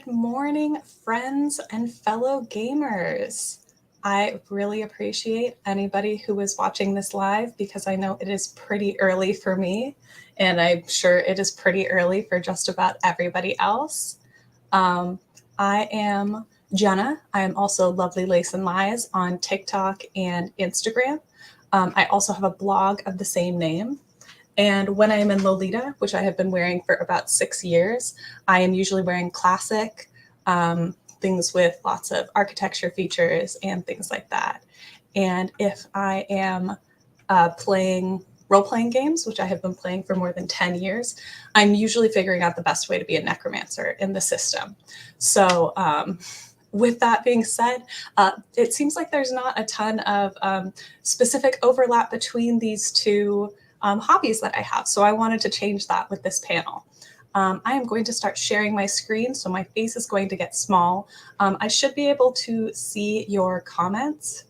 Good morning, friends and fellow gamers. I really appreciate anybody who is watching this live because I know it is pretty early for me, and I'm sure it is pretty early for just about everybody else. I am Jenna. I am also Lovely Lace and Lies on TikTok and Instagram. I also have a blog of the same name. And when I am in Lolita, which I have been wearing for about 6 years, I am usually wearing classic things with lots of architecture features and things like that. And if I am playing role-playing games, which I have been playing for more than 10 years, I'm usually figuring out the best way to be a necromancer in the system. So with that being said, it seems like there's not a ton of specific overlap between these two hobbies that I have. So I wanted to change that with this panel. I am going to start sharing my screen, so my face is going to get small. I should be able to see your comments.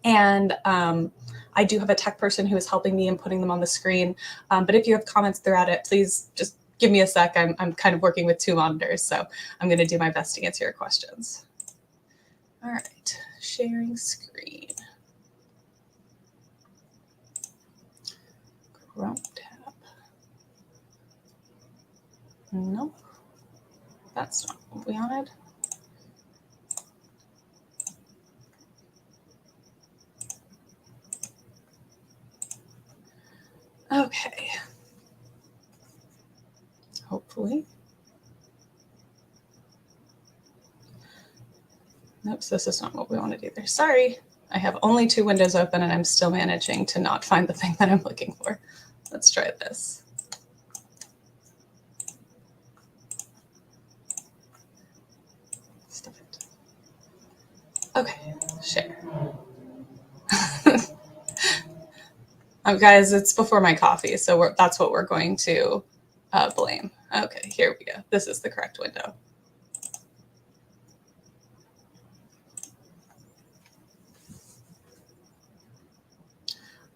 And I do have a tech person who is helping me in putting them on the screen. But if you have comments throughout it, please just give me a sec. I'm kind of working with 2 monitors, so I'm going to do my best to answer your questions. All right, sharing screen. Chrome tab. Nope, that's not what we wanted. Okay. Hopefully. Nope, this is not what we wanted either. Sorry, I have only 2 windows open and I'm still managing to not find the thing that I'm looking for. Let's try this. Stuff it. Okay, share. Guys, it's before my coffee, so that's what we're going to blame. Okay, here we go. This is the correct window.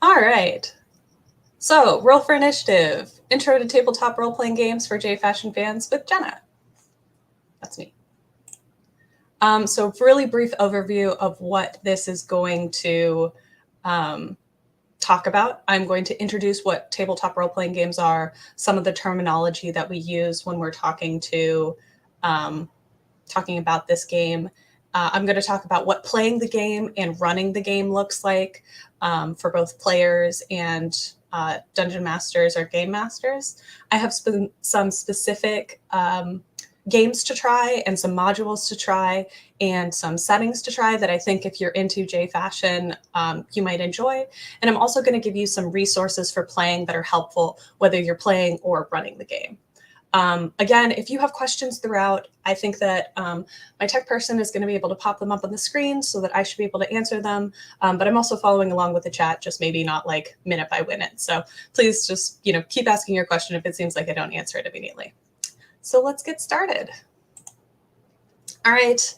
All right. So, Roll for Initiative, Intro to Tabletop Role-Playing Games for J-Fashion Fans with Jenna. That's me. So, really brief overview of what this is going to talk about. I'm going to introduce what tabletop role-playing games are, some of the terminology that we use when we're talking about this game. I'm going to talk about what playing the game and running the game looks like for both players and dungeon masters or game masters. I have some specific games to try and some modules to try and some settings to try that I think if you're into J-Fashion, you might enjoy. And I'm also going to give you some resources for playing that are helpful, whether you're playing or running the game. Again, if you have questions throughout, I think that my tech person is going to be able to pop them up on the screen so that I should be able to answer them. But I'm also following along with the chat, just maybe not like minute by minute. So please just, keep asking your question if it seems like I don't answer it immediately. So let's get started. All right.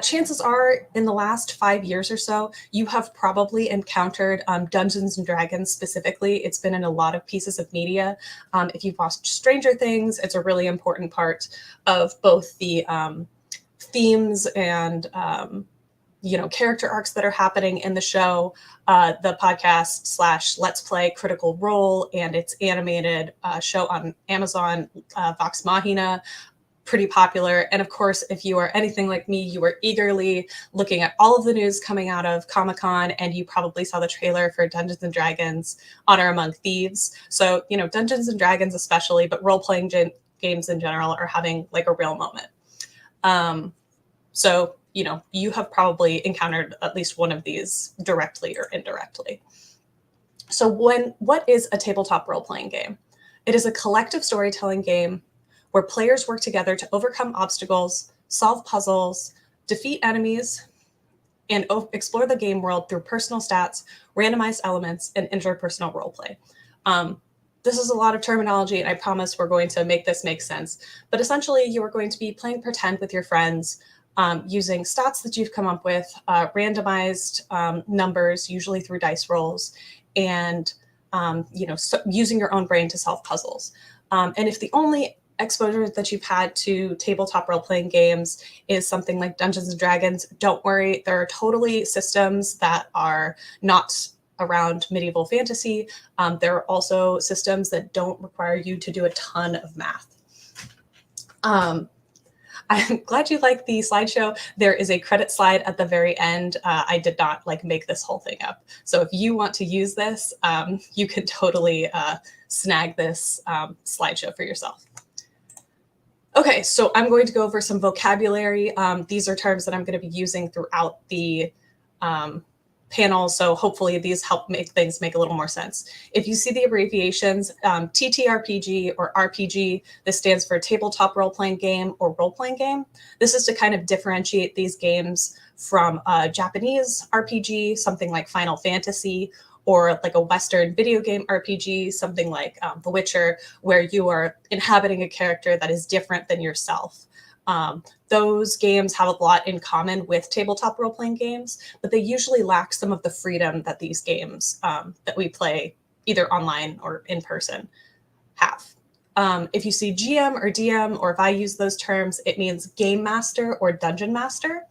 Chances are in the last 5 years or so, you have probably encountered Dungeons and Dragons specifically. It's been in a lot of pieces of media. If you've watched Stranger Things, it's a really important part of both the themes and character arcs that are happening in the show, the podcast / Let's Play Critical Role, and its animated show on Amazon, Vox Machina, pretty popular. And of course, if you are anything like me, you were eagerly looking at all of the news coming out of Comic-Con, and you probably saw the trailer for Dungeons and Dragons Honor Among Thieves. So, Dungeons and Dragons especially, but role-playing games in general are having like a real moment. So, you have probably encountered at least one of these directly or indirectly. So what is a tabletop role-playing game? It is a collective storytelling game where players work together to overcome obstacles, solve puzzles, defeat enemies, and explore the game world through personal stats, randomized elements, and interpersonal roleplay. This is a lot of terminology, and I promise we're going to make this make sense. But essentially, you are going to be playing pretend with your friends, using stats that you've come up with, randomized numbers, usually through dice rolls, and using your own brain to solve puzzles. And if the only exposure that you've had to tabletop role-playing games is something like Dungeons and Dragons, don't worry, there are totally systems that are not around medieval fantasy. There are also systems that don't require you to do a ton of math. I'm glad you like the slideshow. There is a credit slide at the very end. I did not make this whole thing up. So if you want to use this, you can totally snag this slideshow for yourself. Okay, so I'm going to go over some vocabulary. These are terms that I'm going to be using throughout the panel, so hopefully these help make things make a little more sense. If you see the abbreviations, TTRPG or RPG, this stands for tabletop role-playing game or role-playing game. This is to kind of differentiate these games from a Japanese RPG, something like Final Fantasy, or like a Western video game RPG, something like The Witcher, where you are inhabiting a character that is different than yourself. Those games have a lot in common with tabletop role-playing games, but they usually lack some of the freedom that these games that we play either online or in person have. If you see GM or DM, or if I use those terms, it means game master or dungeon master.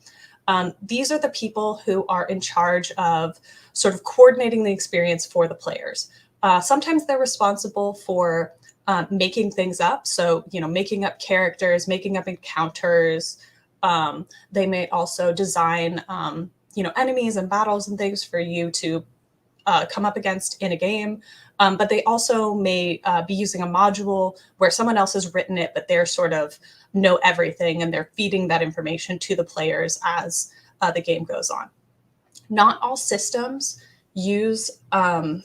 These are the people who are in charge of sort of coordinating the experience for the players. Sometimes they're responsible for making things up. So, making up characters, making up encounters. They may also design, enemies and battles and things for you to come up against in a game. But they also may be using a module where someone else has written it, but they're sort of know everything and they're feeding that information to the players as the game goes on. Not all systems use a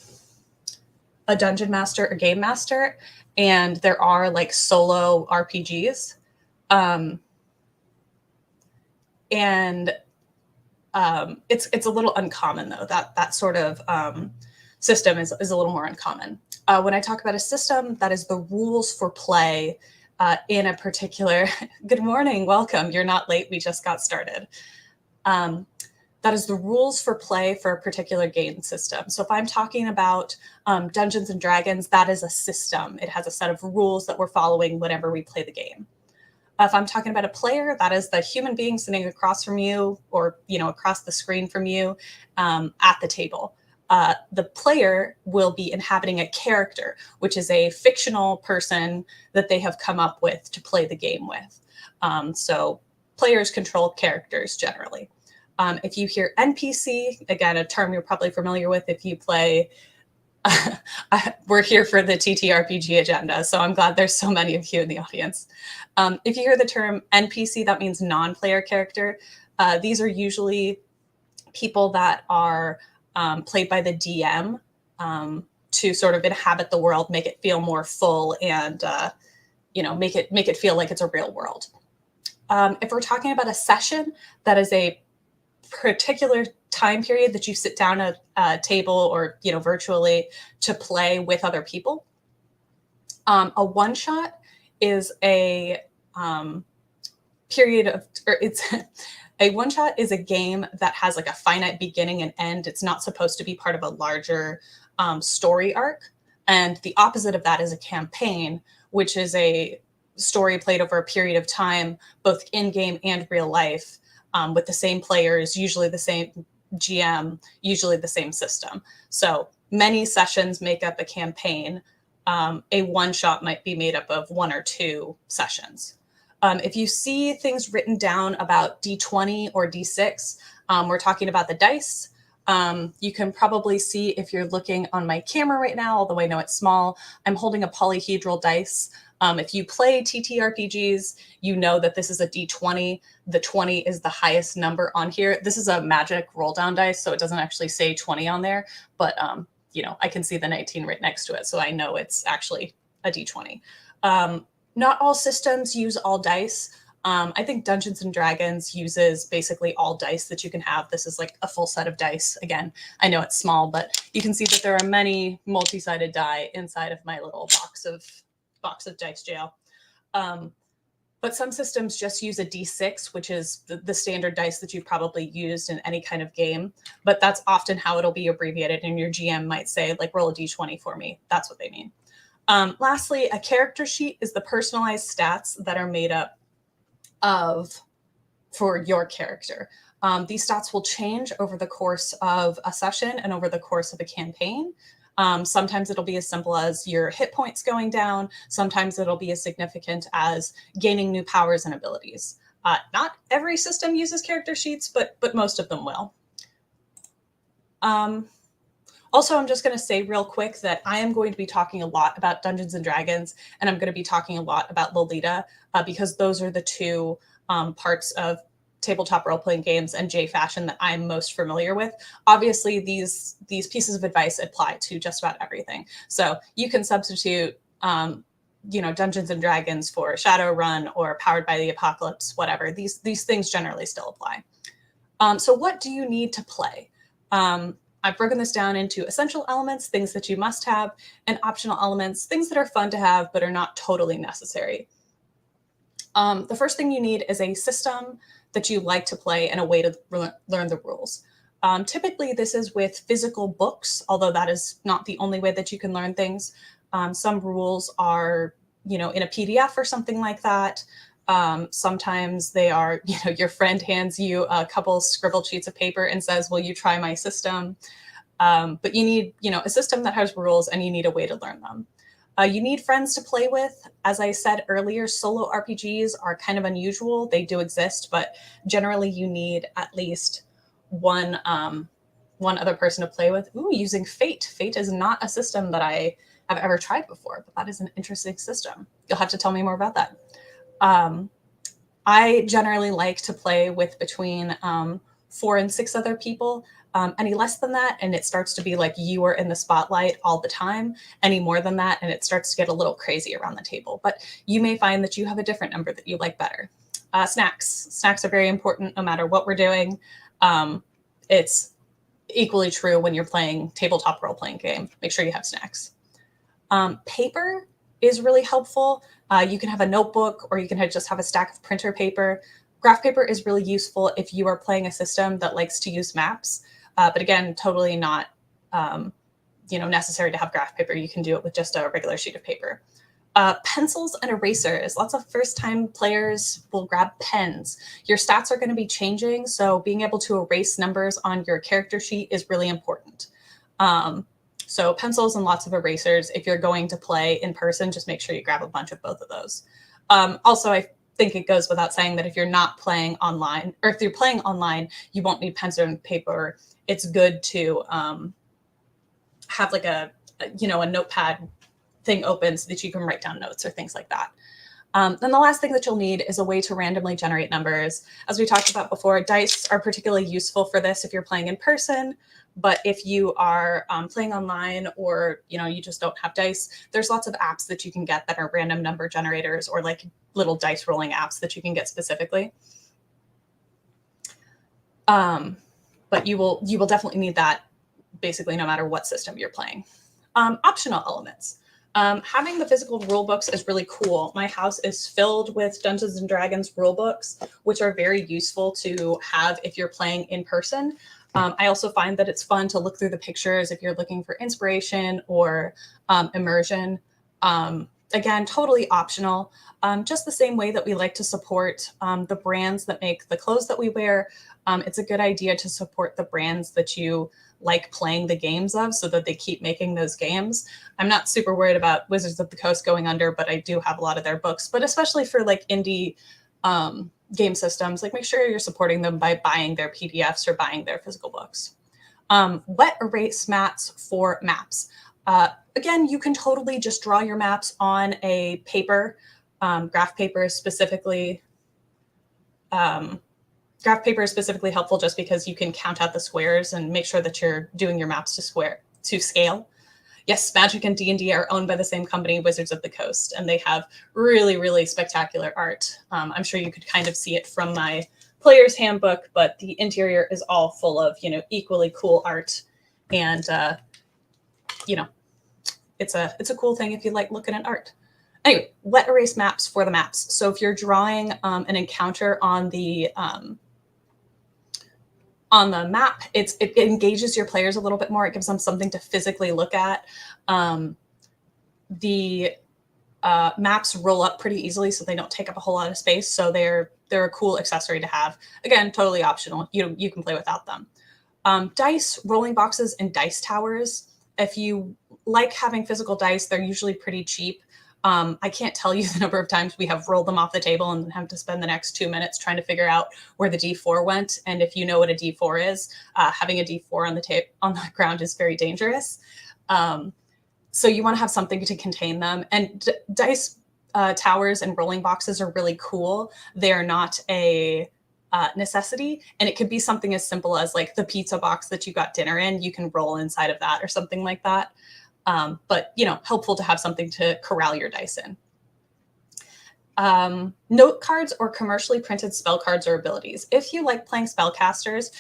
dungeon master or game master, and there are solo RPGs. It's a little uncommon though. That sort of system is a little more uncommon. When I talk about a system, that is the rules for play in a particular. Good morning, welcome. You're not late. We just got started. That is the rules for play for a particular game system. So if I'm talking about Dungeons and Dragons, that is a system. It has a set of rules that we're following whenever we play the game. If I'm talking about a player, that is the human being sitting across from you or, across the screen from you at the table. The player will be inhabiting a character, which is a fictional person that they have come up with to play the game with. So players control characters generally. If you hear NPC, again, a term you're probably familiar with if you play, we're here for the TTRPG agenda, so I'm glad there's so many of you in the audience. If you hear the term NPC, that means non-player character. These are usually people that are played by the DM to sort of inhabit the world, make it feel more full, and make it feel like it's a real world. If we're talking about a session, that is a particular time period that you sit down at a table or virtually to play with other people. A one-shot is a period of, or it's a one-shot is a game that has a finite beginning and end. It's not supposed to be part of a larger story arc. And the opposite of that is a campaign, which is a story played over a period of time, both in-game and real life, with the same players, usually the same GM, usually the same system. So many sessions make up a campaign. A one-shot might be made up of 1 or 2 sessions. If you see things written down about D20 or D6, we're talking about the dice. You can probably see if you're looking on my camera right now, although I know it's small, I'm holding a polyhedral dice. If you play TTRPGs, you know that this is a D20. The 20 is the highest number on here. This is a magic roll down dice, so it doesn't actually say 20 on there, but I can see the 19 right next to it, so I know it's actually a D20. Not all systems use all dice. I think Dungeons and Dragons uses basically all dice that you can have. This is a full set of dice. Again, I know it's small, but you can see that there are many multi-sided die inside of my little box of dice jail. But some systems just use a D6, which is the standard dice that you've probably used in any kind of game. But that's often how it'll be abbreviated, and your GM might say, roll a D20 for me. That's what they mean. Lastly, a character sheet is the personalized stats that are made up of for your character. These stats will change over the course of a session and over the course of a campaign. Sometimes it'll be as simple as your hit points going down. Sometimes it'll be as significant as gaining new powers and abilities. Not every system uses character sheets, but most of them will. Also, I'm just going to say real quick that I am going to be talking a lot about Dungeons and Dragons, and I'm going to be talking a lot about Lolita, because those are the two parts of tabletop role-playing games and J-Fashion that I'm most familiar with. Obviously, these pieces of advice apply to just about everything. So you can substitute Dungeons and Dragons for Shadowrun or Powered by the Apocalypse, whatever. These things generally still apply. So what do you need to play? I've broken this down into essential elements, things that you must have, and optional elements, things that are fun to have but are not totally necessary. The first thing you need is a system that you like to play and a way to learn the rules. Typically, this is with physical books, although that is not the only way that you can learn things. Some rules are, in a PDF or something like that. Sometimes they are, your friend hands you a couple scribbled sheets of paper and says, will you try my system? But you need, a system that has rules, and you need a way to learn them. You need friends to play with. As I said earlier, solo RPGs are kind of unusual. They do exist, but generally you need at least one other person to play with. Ooh, using Fate. Fate is not a system that I have ever tried before, but that is an interesting system. You'll have to tell me more about that. I generally like to play with between 4 and 6 other people. Any less than that, and it starts to be like you are in the spotlight all the time. Any more than that, and it starts to get a little crazy around the table. But you may find that you have a different number that you like better. Snacks. Snacks are very important no matter what we're doing. It's equally true when you're playing tabletop role-playing game. Make sure you have snacks. Paper is really helpful. You can have a notebook, or you can just have a stack of printer paper. Graph paper is really useful if you are playing a system that likes to use maps. But again, totally not necessary to have graph paper. You can do it with just a regular sheet of paper. Pencils and erasers. Lots of first-time players will grab pens. Your stats are going to be changing, so being able to erase numbers on your character sheet is really important. So pencils and lots of erasers. If you're going to play in person, just make sure you grab a bunch of both of those. Also, I think it goes without saying that if you're not playing online, or if you're playing online, you won't need pencil and paper. It's good to have like a notepad thing open so that you can write down notes or things like that. Then the last thing that you'll need is a way to randomly generate numbers. As we talked about before, dice are particularly useful for this if you're playing in person. But if you are playing online, or you just don't have dice, there's lots of apps that you can get that are random number generators, or like little dice rolling apps that you can get specifically. But you will definitely need that basically no matter what system you're playing. Optional elements. Having the physical rule books is really cool. My house is filled with Dungeons and Dragons rule books, which are very useful to have if you're playing in person. I also find that it's fun to look through the pictures if you're looking for inspiration or immersion. Again, totally optional. Just the same way that we like to support the brands that make the clothes that we wear, it's a good idea to support the brands that you like playing the games of, so that they keep making those games. I'm not super worried about Wizards of the Coast going under, but I do have a lot of their books. But especially for like indie game systems, like make sure you're supporting them by buying their PDFs or buying their physical books. Wet erase mats for maps. Again, you can totally just draw your maps on a paper. Graph paper is specifically helpful just because you can count out the squares and make sure that you're doing your maps to scale. Yes, Magic and D&D are owned by the same company, Wizards of the Coast, and they have really, really spectacular art. I'm sure you could kind of see it from my player's handbook, but the interior is all full of, equally cool art. And, it's a cool thing if you like looking at art. Anyway, wet erase maps for the maps. So if you're drawing an encounter on the map, it engages your players a little bit more. It gives them something to physically look at. The maps roll up pretty easily, so they don't take up a whole lot of space. So they're a cool accessory to have. Again, totally optional. You can play without them. Dice, rolling boxes, and dice towers. If you like having physical dice, they're usually pretty cheap. I can't tell you the number of times we have rolled them off the table and have to spend the next 2 minutes trying to figure out where the D4 went. And if you know what a D4 is, having a D4 on the ground is very dangerous. So you want to have something to contain them. And dice towers and rolling boxes are really cool. They're not a necessity, and it could be something as simple as like the pizza box that you got dinner in. You can roll inside of that or something like that. But helpful to have something to corral your dice in. Note cards or commercially printed spell cards or abilities. If you like playing spellcasters,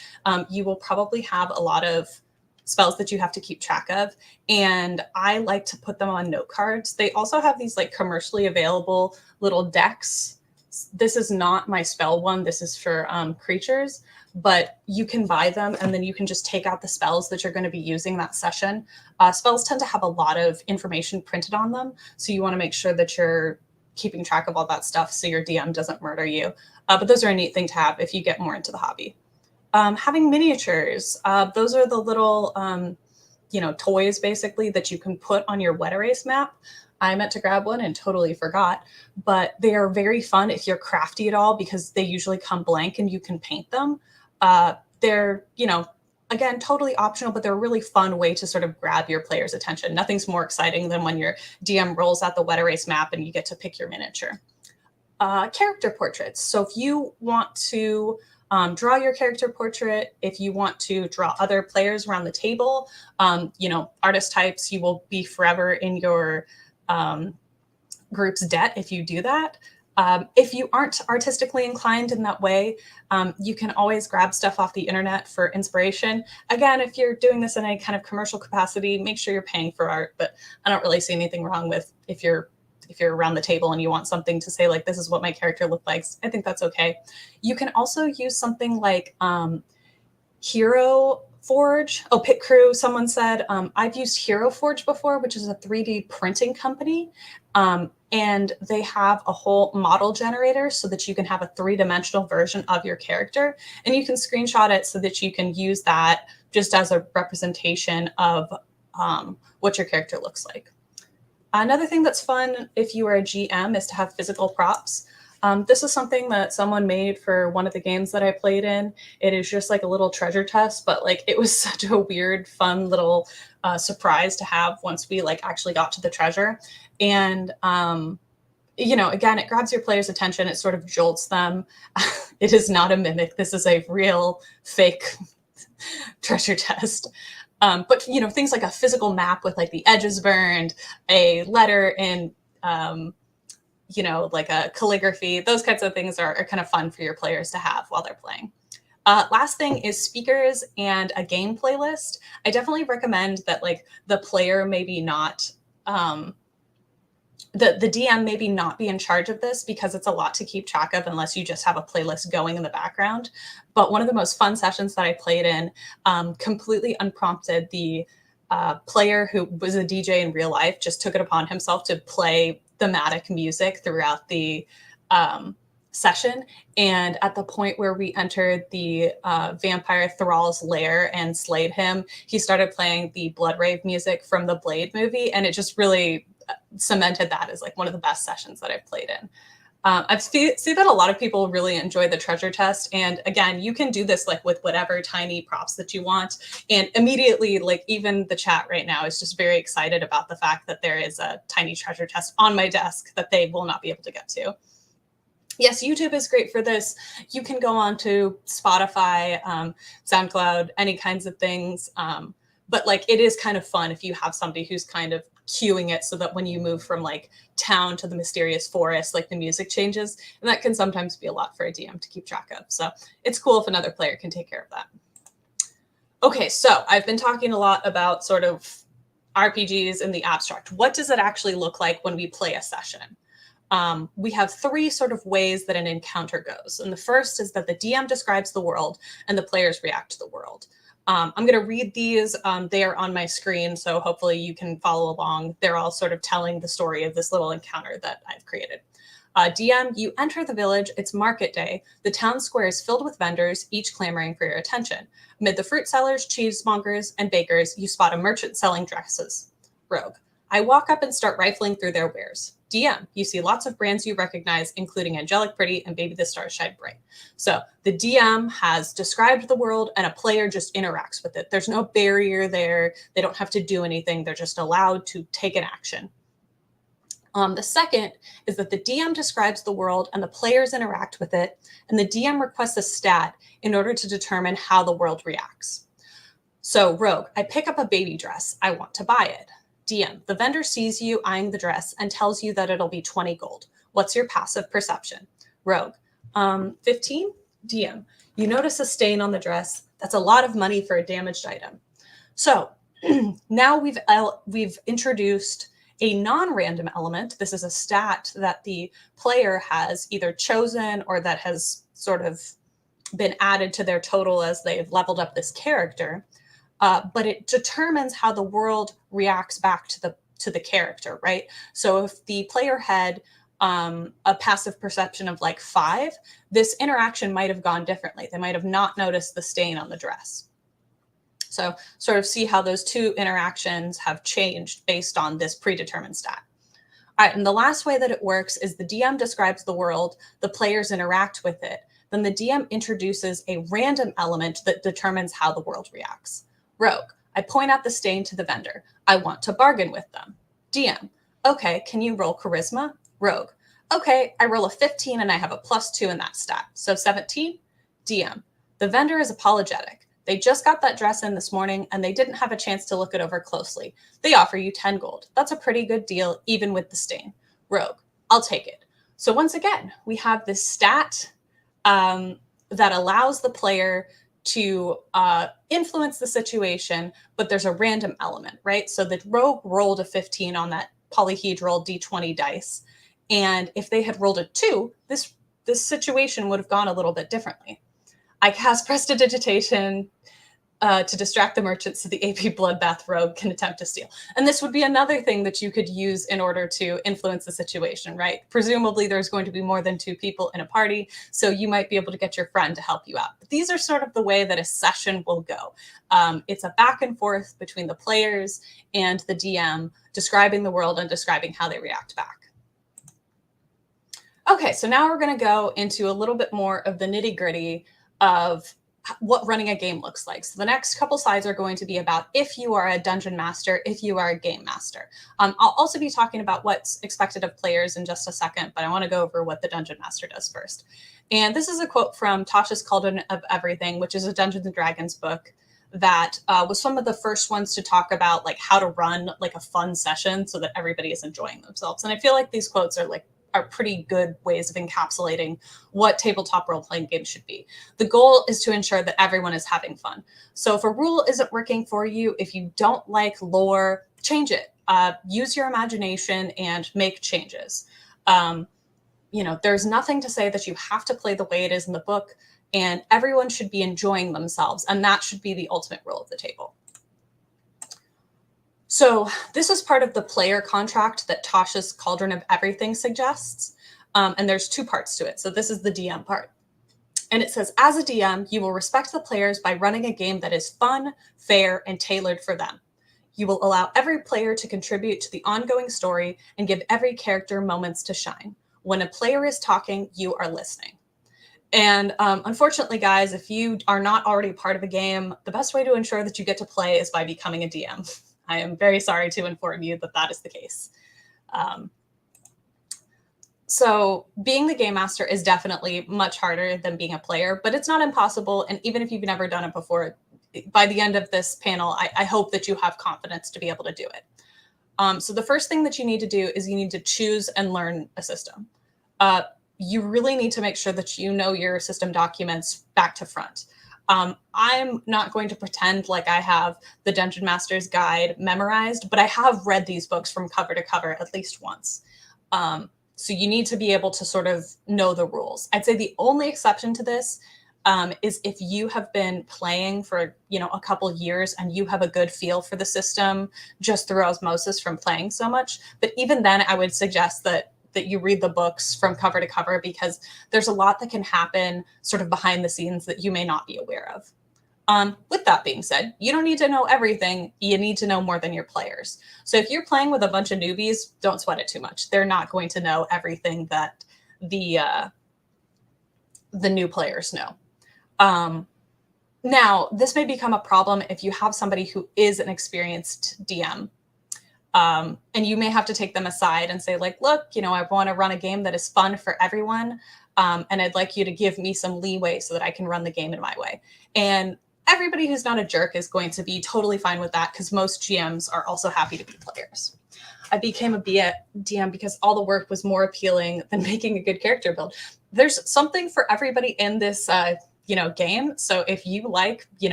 you will probably have a lot of spells that you have to keep track of. And I like to put them on note cards. They also have these like commercially available little decks. This is not my spell one. This is for creatures, but you can buy them and then you can just take out the spells that you're going to be using that session. Spells tend to have a lot of information printed on them. So you want to make sure that you're keeping track of all that stuff so your DM doesn't murder you. But those are a neat thing to have if you get more into the hobby. Having miniatures, those are the little, toys basically that you can put on your wet erase map. I meant to grab one and totally forgot, but they are very fun if you're crafty at all because they usually come blank and you can paint them. They're, again, totally optional, but they're a really fun way to sort of grab your player's attention. Nothing's more exciting than when your DM rolls out the wet erase map and you get to pick your miniature. Character portraits. So if you want to draw your character portrait, if you want to draw other players around the table, artist types, you will be forever in your group's debt if you do that. If you aren't artistically inclined in that way, you can always grab stuff off the internet for inspiration. Again, if you're doing this in any kind of commercial capacity, make sure you're paying for art, but I don't really see anything wrong with if you're around the table and you want something to say like, this is what my character looked like, I think that's okay. You can also use something like Hero Forge. Oh, Pit Crew, someone said, I've used Hero Forge before, which is a 3D printing company. And they have a whole model generator so that you can have a 3-dimensional version of your character. And you can screenshot it so that you can use that just as a representation of what your character looks like. Another thing that's fun if you are a GM is to have physical props. This is something that someone made for one of the games that I played in. It is just like a little treasure chest, but like it was such a weird, fun little surprise to have once we like actually got to the treasure. And again, it grabs your player's attention. It sort of jolts them. It is not a mimic. This is a real fake treasure chest. But things like a physical map with like the edges burned, a letter in like a calligraphy, those kinds of things are kind of fun for your players to have while they're playing. Last thing is speakers and a game playlist. I definitely recommend that like the player maybe not, the DM maybe not be in charge of this because it's a lot to keep track of unless you just have a playlist going in the background. But one of the most fun sessions that I played in, completely unprompted, the player who was a DJ in real life just took it upon himself to play thematic music throughout the session. And at the point where we entered the vampire Thrall's lair and slayed him, he started playing the Blood Rave music from the Blade movie. And it just really cemented that as like one of the best sessions that I've played in. I see that a lot of people really enjoy the treasure chest. And again, you can do this like with whatever tiny props that you want. And immediately, like even the chat right now is just very excited about the fact that there is a tiny treasure chest on my desk that they will not be able to get to. Yes, YouTube is great for this. You can go on to Spotify, SoundCloud, any kinds of things. But like it is kind of fun if you have somebody who's kind of cueing it so that when you move from like town to the mysterious forest, like the music changes. And that can sometimes be a lot for a DM to keep track of. So it's cool if another player can take care of that. Okay, so I've been talking a lot about sort of RPGs in the abstract. What does it actually look like when we play a session? We have 3 sort of ways that an encounter goes. And the first is that the DM describes the world and the players react to the world. I'm going to read these. They are on my screen, so hopefully you can follow along. They're all sort of telling the story of this little encounter that I've created. DM, you enter the village. It's market day. The town square is filled with vendors, each clamoring for your attention. Amid the fruit sellers, cheesemongers, and bakers, you spot a merchant selling dresses. Rogue, I walk up and start rifling through their wares. DM, you see lots of brands you recognize, including Angelic Pretty and Baby the Stars Shine Bright. So the DM has described the world and a player just interacts with it. There's no barrier there. They don't have to do anything. They're just allowed to take an action. The second is that the DM describes the world and the players interact with it, and the DM requests a stat in order to determine how the world reacts. So, Rogue, I pick up a baby dress. I want to buy it. DM, the vendor sees you eyeing the dress and tells you that it'll be 20 gold. What's your passive perception? Rogue, 15? DM, you notice a stain on the dress. That's a lot of money for a damaged item. So, now we've introduced a non-random element. This is a stat that the player has either chosen or that has sort of been added to their total as they've leveled up this character. But it determines how the world reacts back to the character, right? So if the player had a passive perception of like 5, this interaction might have gone differently. They might have not noticed the stain on the dress. So sort of see how those two interactions have changed based on this predetermined stat. All right, and the last way that it works is the DM describes the world, the players interact with it, then the DM introduces a random element that determines how the world reacts. Rogue, I point out the stain to the vendor. I want to bargain with them. DM, okay, can you roll charisma? Rogue, okay, I roll a 15 and I have a +2 in that stat, so 17. DM, the vendor is apologetic. They just got that dress in this morning and they didn't have a chance to look it over closely. They offer you 10 gold. That's a pretty good deal, even with the stain. Rogue, I'll take it. So once again, we have this stat that allows the player to influence the situation, but there's a random element, right? So the rogue rolled a 15 on that polyhedral d20 dice. And if they had rolled a 2, this situation would have gone a little bit differently. I cast Prestidigitation to distract the merchants so the AP Bloodbath Rogue can attempt to steal. And this would be another thing that you could use in order to influence the situation, right? Presumably there's going to be more than 2 people in a party, so you might be able to get your friend to help you out. But these are sort of the way that a session will go. It's a back and forth between the players and the DM, describing the world and describing how they react back. Okay, so now we're going to go into a little bit more of the nitty-gritty of what running a game looks like. So the next couple slides are going to be about if you are a dungeon master, if you are a game master. I'll also be talking about what's expected of players in just a second, but I want to go over what the dungeon master does first. And this is a quote from Tasha's Cauldron of Everything, which is a Dungeons and Dragons book that was some of the first ones to talk about like how to run like a fun session so that everybody is enjoying themselves. And I feel like these quotes are pretty good ways of encapsulating what tabletop role-playing games should be. The goal is to ensure that everyone is having fun. So if a rule isn't working for you, if you don't like lore, change it. Use your imagination and make changes. There's nothing to say that you have to play the way it is in the book, and everyone should be enjoying themselves, and that should be the ultimate rule of the table. So this is part of the player contract that Tasha's Cauldron of Everything suggests. And there's 2 parts to it. So this is the DM part. And it says, as a DM, you will respect the players by running a game that is fun, fair, and tailored for them. You will allow every player to contribute to the ongoing story and give every character moments to shine. When a player is talking, you are listening. And unfortunately, guys, if you are not already part of a game, the best way to ensure that you get to play is by becoming a DM. I am very sorry to inform you that that is the case. So being the game master is definitely much harder than being a player, but it's not impossible. And even if you've never done it before, by the end of this panel, I hope that you have confidence to be able to do it. So the first thing that you need to do is you need to choose and learn a system. You really need to make sure that you know your system documents back to front. I'm not going to pretend like I have the Dungeon Master's Guide memorized, but I have read these books from cover to cover at least once. So you need to be able to sort of know the rules. I'd say the only exception to this is if you have been playing for, a couple years and you have a good feel for the system just through osmosis from playing so much. But even then, I would suggest that you read the books from cover to cover, because there's a lot that can happen sort of behind the scenes that you may not be aware of. With that being said, you don't need to know everything. You need to know more than your players. So if you're playing with a bunch of newbies, don't sweat it too much. They're not going to know everything that the new players know. Now, this may become a problem if you have somebody who is an experienced DM. And you may have to take them aside and say, like, look, I want to run a game that is fun for everyone. And I'd like you to give me some leeway so that I can run the game in my way. And everybody who's not a jerk is going to be totally fine with that, because most GMs are also happy to be players. I became a DM because all the work was more appealing than making a good character build. There's something for everybody in this, game. So if you like,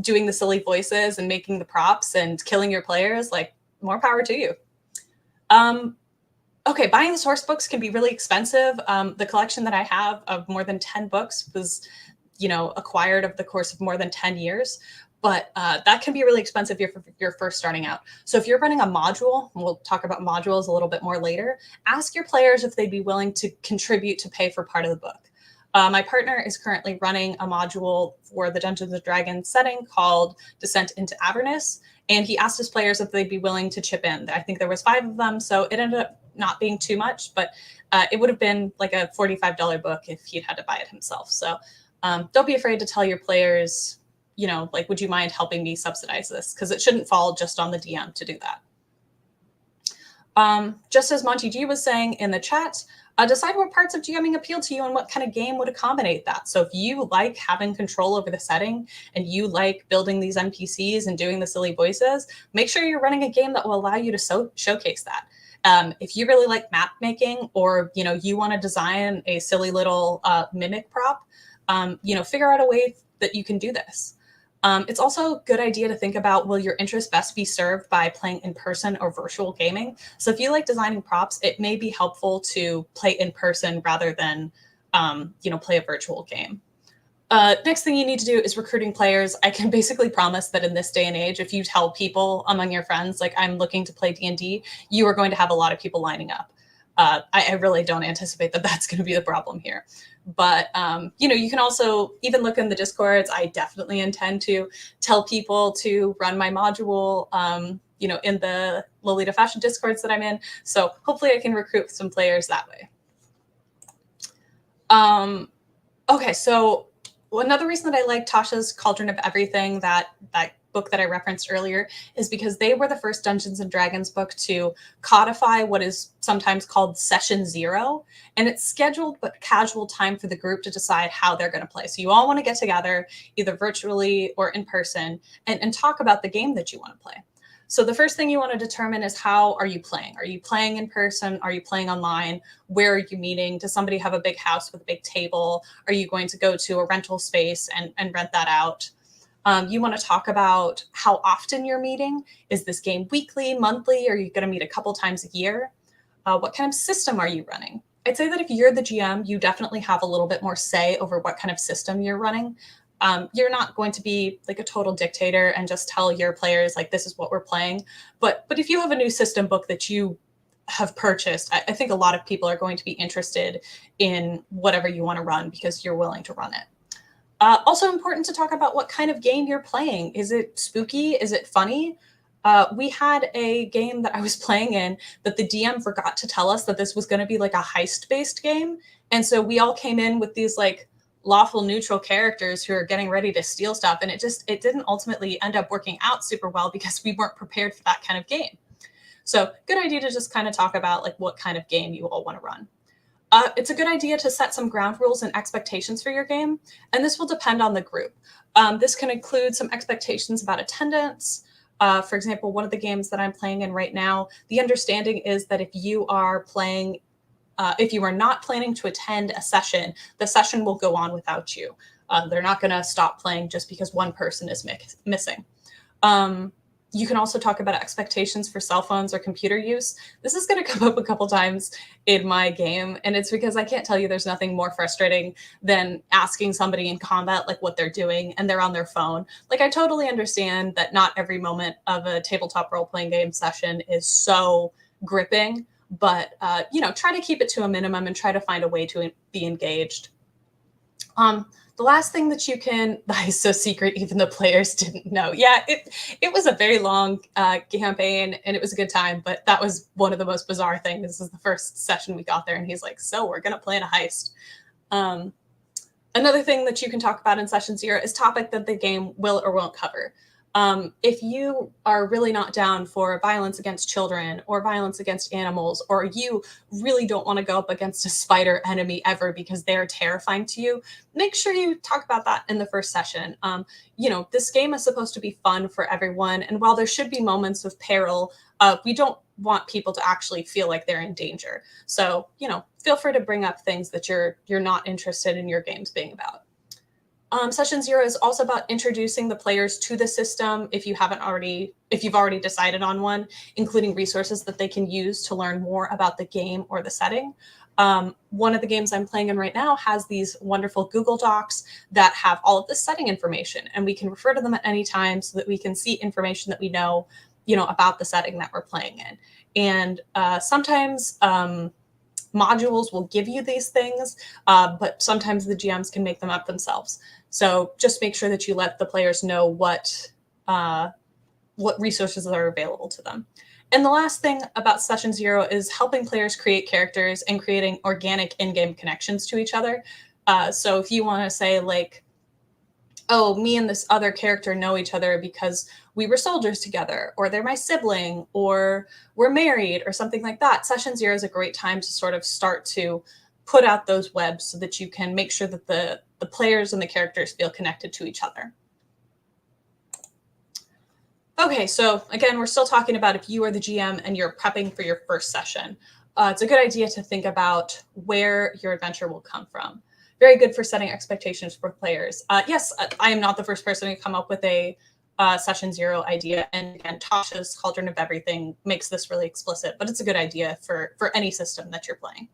doing the silly voices and making the props and killing your players, like, more power to you. Okay, buying the source books can be really expensive. The collection that I have of more than 10 books was, acquired over the course of more than 10 years. But that can be really expensive if you're first starting out. So if you're running a module, and we'll talk about modules a little bit more later, ask your players if they'd be willing to contribute to pay for part of the book. My partner is currently running a module for the Dungeons & Dragons setting called Descent into Avernus, and he asked his players if they'd be willing to chip in. I think there was 5 of them, so it ended up not being too much, but it would have been like a $45 book if he'd had to buy it himself. So don't be afraid to tell your players, like, would you mind helping me subsidize this? Because it shouldn't fall just on the DM to do that. Just as Monty G was saying in the chat, decide what parts of GMing appeal to you and what kind of game would accommodate that. So if you like having control over the setting and you like building these NPCs and doing the silly voices, make sure you're running a game that will allow you to showcase that. If you really like map making, or you want to design a silly little mimic prop, figure out a way that you can do this. It's also a good idea to think about, will your interest best be served by playing in person or virtual gaming? So if you like designing props, it may be helpful to play in person rather than, play a virtual game. Next thing you need to do is recruiting players. I can basically promise that in this day and age, if you tell people among your friends, like, I'm looking to play D&D, you are going to have a lot of people lining up. I really don't anticipate that that's going to be the problem here. But, you can also even look in the Discords. I definitely intend to tell people to run my module, in the Lolita Fashion Discords that I'm in. So hopefully I can recruit some players that way. Okay, so another reason that I like Tasha's Cauldron of Everything, that book that I referenced earlier, is because they were the first Dungeons & Dragons book to codify what is sometimes called Session Zero. And it's scheduled but casual time for the group to decide how they're going to play. So you all want to get together either virtually or in person and talk about the game that you want to play. So the first thing you want to determine is, how are you playing? Are you playing in person? Are you playing online? Where are you meeting? Does somebody have a big house with a big table? Are you going to go to a rental space and rent that out? You want to talk about how often you're meeting. Is this game weekly, monthly? Are you going to meet a couple times a year? What kind of system are you running? I'd say that if you're the GM, you definitely have a little bit more say over what kind of system you're running. You're not going to be like a total dictator and just tell your players, like, this is what we're playing. But if you have a new system book that you have purchased, I think a lot of people are going to be interested in whatever you want to run because you're willing to run it. Also important to talk about what kind of game you're playing. Is it spooky? Is it funny? We had a game that I was playing in that the DM forgot to tell us that this was going to be like a heist-based game. And so we all came in with these like lawful neutral characters who are getting ready to steal stuff. And it didn't ultimately end up working out super well because we weren't prepared for that kind of game. So good idea to just kind of talk about like what kind of game you all want to run. It's a good idea to set some ground rules and expectations for your game, and this will depend on the group. This can include some expectations about attendance. For example, one of the games that I'm playing in right now, the understanding is that if you are not planning to attend a session, the session will go on without you. They're not going to stop playing just because one person is missing. You can also talk about expectations for cell phones or computer use. This is going to come up a couple times in my game, and it's because I can't tell you there's nothing more frustrating than asking somebody in combat like what they're doing and they're on their phone. Like, I totally understand that not every moment of a tabletop role-playing game session is so gripping, but try to keep it to a minimum and try to find a way to be engaged. The last thing that you can, that is so secret, even the players didn't know. Yeah, it was a very long campaign and it was a good time, but that was one of the most bizarre things. This is the first session we got there and he's like, so we're going to plan a heist. Another thing that you can talk about in session 0 is topic that the game will or won't cover. If you are really not down for violence against children or violence against animals, or you really don't want to go up against a spider enemy ever because they're terrifying to you, make sure you talk about that in the first session. This game is supposed to be fun for everyone. And while there should be moments of peril, we don't want people to actually feel like they're in danger. So, feel free to bring up things that you're not interested in your games being about. Session 0 is also about introducing the players to the system if you've already decided on one, including resources that they can use to learn more about the game or the setting. One of the games I'm playing in right now has these wonderful Google Docs that have all of the setting information, and we can refer to them at any time so that we can see information that we know, about the setting that we're playing in. And sometimes modules will give you these things, but sometimes the GMs can make them up themselves. So just make sure that you let the players know what resources are available to them. And the last thing about session 0 is helping players create characters and creating organic in-game connections to each other. So if you want to say like, oh, me and this other character know each other because we were soldiers together, or they're my sibling, or we're married, or something like that, session 0 is a great time to sort of start to put out those webs so that you can make sure that the players and the characters feel connected to each other. Okay, so again, we're still talking about if you are the GM and you're prepping for your first session. It's a good idea to think about where your adventure will come from. Very good for setting expectations for players. Yes, I am not the first person to come up with a session 0 idea. And again, Tasha's Cauldron of Everything makes this really explicit, but it's a good idea for any system that you're playing.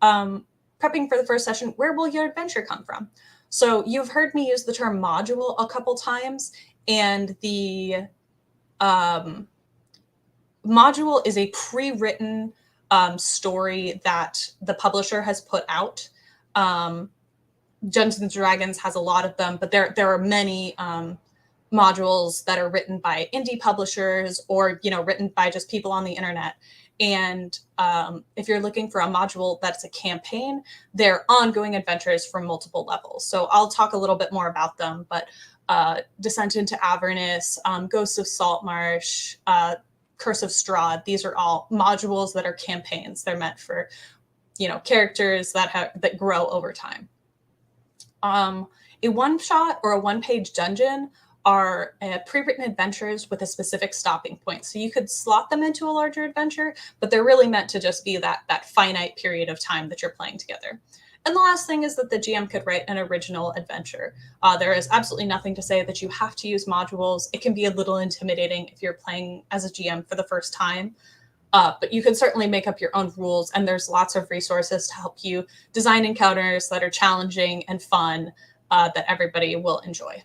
Prepping for the first session, where will your adventure come from? So you've heard me use the term module a couple times, and the module is a pre-written story that the publisher has put out. Dungeons and Dragons has a lot of them, but there are many modules that are written by indie publishers or written by just people on the internet. And if you're looking for a module that's a campaign, they're ongoing adventures from multiple levels. So I'll talk a little bit more about them, but Descent into Avernus, Ghosts of Saltmarsh, Curse of Strahd, these are all modules that are campaigns. They're meant for characters that grow over time. A one-shot or a one-page dungeon are pre-written adventures with a specific stopping point. So you could slot them into a larger adventure, but they're really meant to just be that finite period of time that you're playing together. And the last thing is that the GM could write an original adventure. There is absolutely nothing to say that you have to use modules. It can be a little intimidating if you're playing as a GM for the first time. But you can certainly make up your own rules, and there's lots of resources to help you design encounters that are challenging and fun that everybody will enjoy.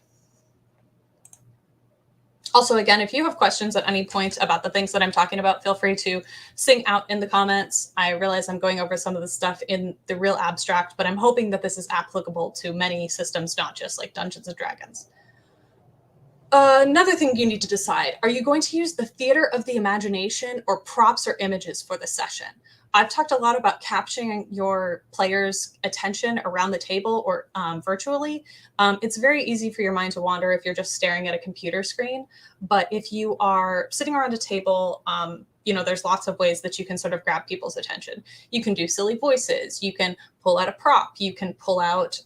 Also, again, if you have questions at any point about the things that I'm talking about, feel free to sing out in the comments. I realize I'm going over some of the stuff in the real abstract, but I'm hoping that this is applicable to many systems, not just like Dungeons and Dragons. Another thing you need to decide, are you going to use the theater of the imagination or props or images for the session? I've talked a lot about capturing your players' attention around the table or virtually. It's very easy for your mind to wander if you're just staring at a computer screen. But if you are sitting around a table, there's lots of ways that you can sort of grab people's attention. You can do silly voices. You can pull out a prop. You can pull out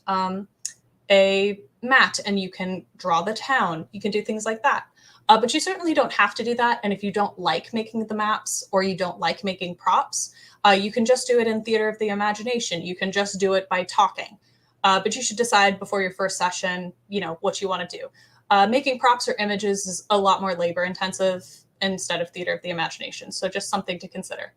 a mat and you can draw the town. You can do things like that. But you certainly don't have to do that. And if you don't like making the maps or you don't like making props, you can just do it in theater of the imagination. You can just do it by talking. But you should decide before your first session, what you want to do. Making props or images is a lot more labor intensive instead of theater of the imagination. So just something to consider.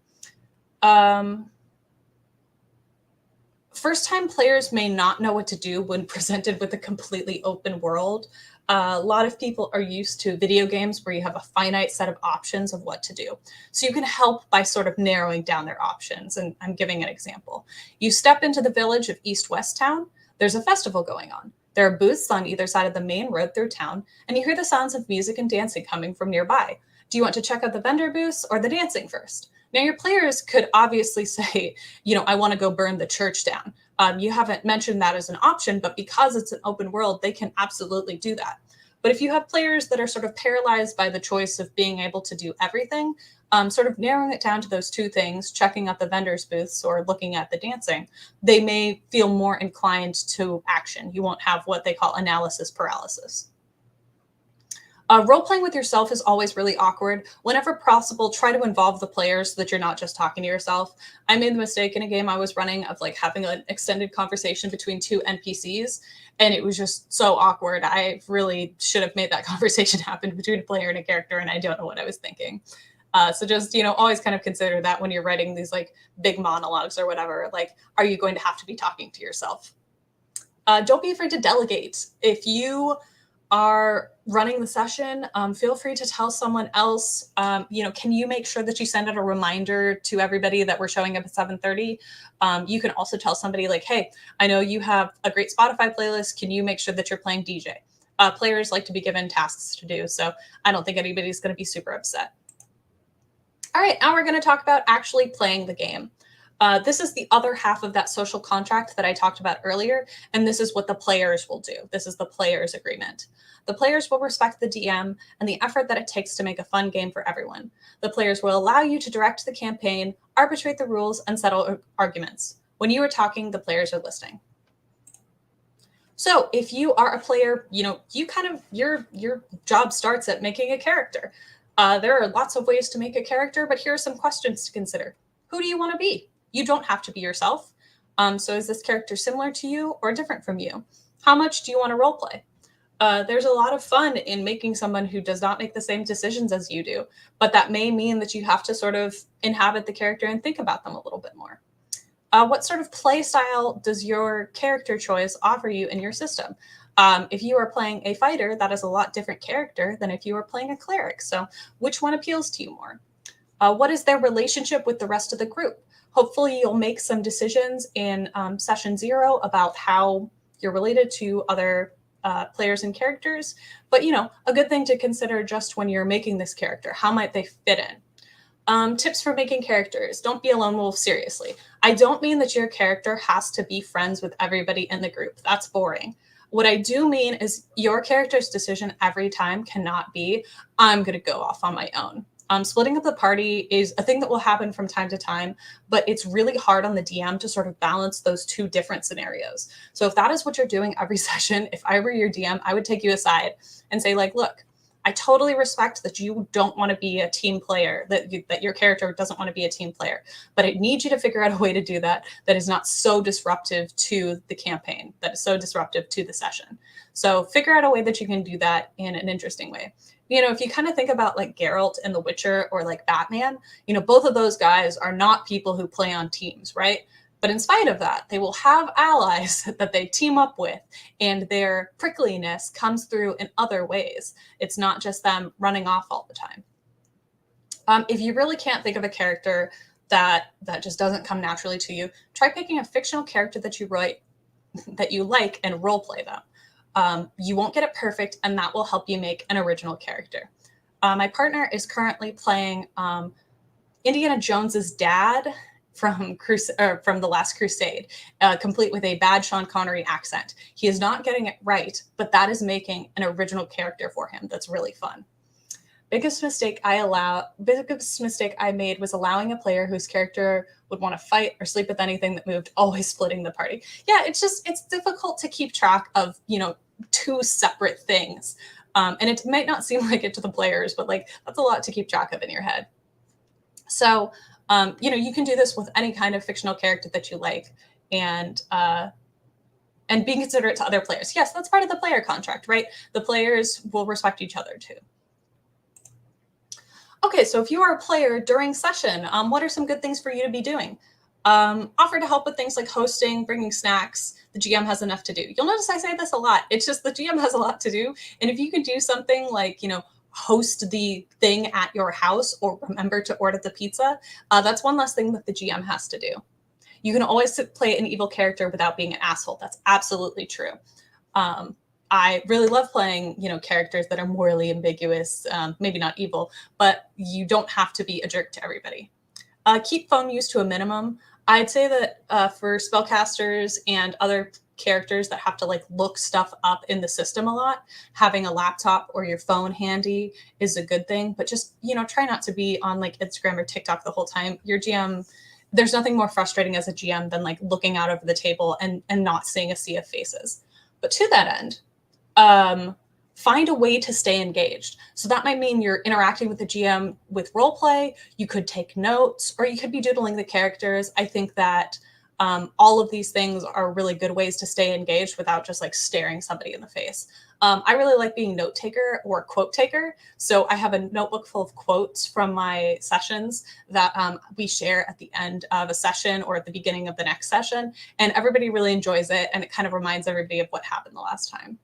First-time players may not know what to do when presented with a completely open world. A lot of people are used to video games where you have a finite set of options of what to do. So you can help by sort of narrowing down their options. And I'm giving an example. You step into the village of East West Town. There's a festival going on. There are booths on either side of the main road through town, and you hear the sounds of music and dancing coming from nearby. Do you want to check out the vendor booths or the dancing first? Now, your players could obviously say, I want to go burn the church down. You haven't mentioned that as an option, but because it's an open world, they can absolutely do that. But if you have players that are sort of paralyzed by the choice of being able to do everything, sort of narrowing it down to those two things, checking out the vendors' booths or looking at the dancing, they may feel more inclined to action. You won't have what they call analysis paralysis. Role-playing with yourself is always really awkward. Whenever possible, try to involve the players so that you're not just talking to yourself. I made the mistake in a game I was running of having an extended conversation between two NPCs, and it was just so awkward. I really should have made that conversation happen between a player and a character, and I don't know what I was thinking. So just, always kind of consider that when you're writing these big monologues or whatever, are you going to have to be talking to yourself? Don't be afraid to delegate. If you are running the session, feel free to tell someone else, can you make sure that you send out a reminder to everybody that we're showing up at 7:30? You can also tell somebody hey, I know you have a great Spotify playlist. Can you make sure that you're playing DJ? Players like to be given tasks to do, so I don't think anybody's going to be super upset. All right, now we're going to talk about actually playing the game. This is the other half of that social contract that I talked about earlier, and this is what the players will do. This is the players' agreement. The players will respect the DM and the effort that it takes to make a fun game for everyone. The players will allow you to direct the campaign, arbitrate the rules, and settle arguments. When you are talking, the players are listening. So if you are a player, your job starts at making a character. There are lots of ways to make a character, but here are some questions to consider. Who do you want to be? You don't have to be yourself. So is this character similar to you or different from you? How much do you want to role play? There's a lot of fun in making someone who does not make the same decisions as you do, but that may mean that you have to sort of inhabit the character and think about them a little bit more. What sort of play style does your character choice offer you in your system? If you are playing a fighter, that is a lot different character than if you are playing a cleric. So which one appeals to you more? What is their relationship with the rest of the group? Hopefully you'll make some decisions in session 0 about how you're related to other players and characters. But, a good thing to consider just when you're making this character, how might they fit in? Tips for making characters. Don't be a lone wolf, seriously. I don't mean that your character has to be friends with everybody in the group. That's boring. What I do mean is your character's decision every time cannot be, I'm going to go off on my own. Splitting up the party is a thing that will happen from time to time, but it's really hard on the DM to sort of balance those two different scenarios. So if that is what you're doing every session, if I were your DM, I would take you aside and say, look, I totally respect that you don't want to be a team player, that your character doesn't want to be a team player, but I need you to figure out a way to do that is not so disruptive to the campaign, that is so disruptive to the session. So figure out a way that you can do that in an interesting way. If you kind of think about Geralt in The Witcher or Batman, both of those guys are not people who play on teams, right? But in spite of that, they will have allies that they team up with, and their prickliness comes through in other ways. It's not just them running off all the time. If you really can't think of a character that just doesn't come naturally to you, try picking a fictional character that you write, that you like, and role play them. You won't get it perfect, and that will help you make an original character. My partner is currently playing Indiana Jones's dad from The Last Crusade, complete with a bad Sean Connery accent. He is not getting it right, but that is making an original character for him that's really fun. Biggest mistake I made was allowing a player whose character would want to fight or sleep with anything that moved, always splitting the party. Yeah, it's difficult to keep track of, two separate things. And it might not seem like it to the players, but that's a lot to keep track of in your head. So, you can do this with any kind of fictional character that you like. And and being considerate to other players. Yes, that's part of the player contract, right? The players will respect each other too. Okay, so if you are a player during session, what are some good things for you to be doing? Offer to help with things like hosting, bringing snacks. The GM has enough to do. You'll notice I say this a lot. It's just the GM has a lot to do. And if you can do something like, host the thing at your house or remember to order the pizza, that's one less thing that the GM has to do. You can always play an evil character without being an asshole. That's absolutely true. I really love playing, characters that are morally ambiguous, maybe not evil, but you don't have to be a jerk to everybody. Keep phone use to a minimum. I'd say that for spellcasters and other characters that have to look stuff up in the system a lot, having a laptop or your phone handy is a good thing. But just, try not to be on Instagram or TikTok the whole time. Your GM, there's nothing more frustrating as a GM than looking out over the table and not seeing a sea of faces. But to that end, find a way to stay engaged. So that might mean you're interacting with the GM with role play. You could take notes, or you could be doodling the characters. I think that all of these things are really good ways to stay engaged without just staring somebody in the face. I really like being note taker or quote taker. So I have a notebook full of quotes from my sessions that we share at the end of a session or at the beginning of the next session. And everybody really enjoys it. And it kind of reminds everybody of what happened the last time.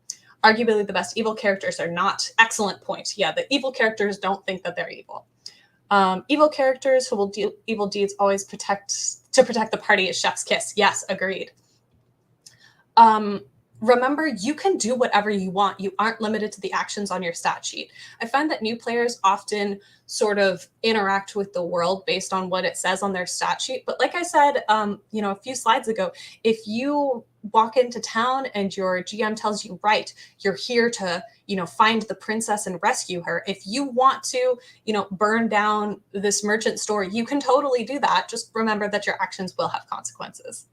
Arguably, the best evil characters are not. Excellent point. Yeah, the evil characters don't think that they're evil. Evil characters who will do evil deeds always protect the party as chef's kiss. Yes, agreed. Remember, you can do whatever you want. You aren't limited to the actions on your stat sheet. I find that new players often sort of interact with the world based on what it says on their stat sheet. But like I said, a few slides ago, if you walk into town and your GM tells you, right, you're here to, find the princess and rescue her. If you want to, burn down this merchant store, you can totally do that. Just remember that your actions will have consequences.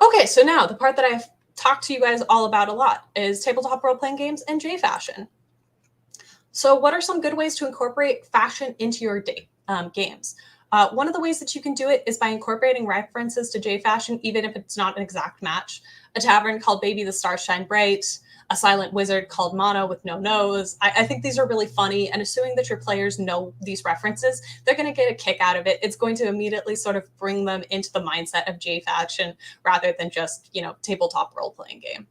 Okay, so now the part that I've talked to you guys all about a lot is tabletop role-playing games and J-fashion. So what are some good ways to incorporate fashion into your games? One of the ways that you can do it is by incorporating references to J-fashion, even if it's not an exact match. A tavern called Baby the Stars Shine Bright, a silent wizard called Mono with no nose. I think these are really funny, and assuming that your players know these references, they're going to get a kick out of it. It's going to immediately sort of bring them into the mindset of J-fashion rather than just, tabletop role-playing game.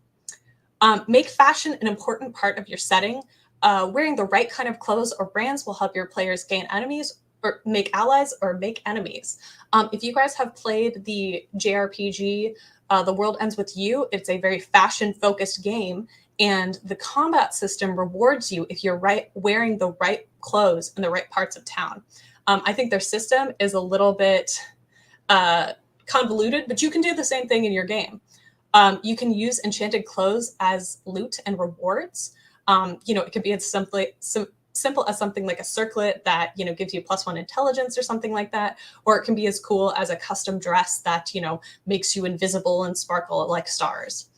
Make fashion an important part of your setting. Wearing the right kind of clothes or brands will help your players gain enemies or make allies or make enemies. If you guys have played the JRPG, The World Ends With You, it's a very fashion-focused game, and the combat system rewards you if you're wearing the right clothes in the right parts of town. I think their system is a little bit convoluted, but you can do the same thing in your game. You can use enchanted clothes as loot and rewards. It could be as simple as something like a circlet that, gives you +1 intelligence or something like that. Or it can be as cool as a custom dress that, makes you invisible and sparkle like stars.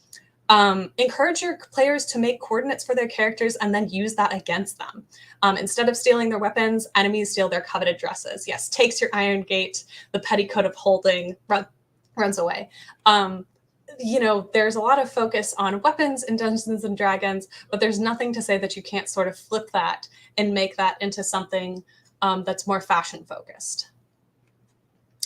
Encourage your players to make coordinates for their characters and then use that against them. Instead of stealing their weapons, enemies steal their coveted dresses. Yes, takes your iron gate, the petticoat of holding, runs away. There's a lot of focus on weapons in Dungeons and Dragons, but there's nothing to say that you can't sort of flip that and make that into something that's more fashion focused.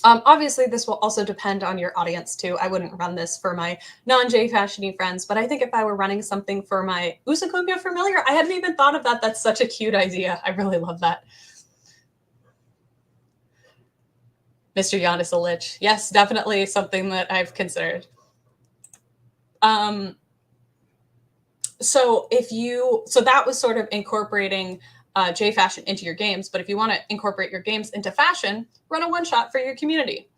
Obviously, this will also depend on your audience too. I wouldn't run this for my non-J-fashion-y friends, but I think if I were running something for my Usakuga familiar, I hadn't even thought of that. That's such a cute idea. I really love that. Mr. Giannis a Lich. Yes, definitely something that I've considered. So that was sort of incorporating J-fashion into your games, but if you want to incorporate your games into fashion, run a one-shot for your community.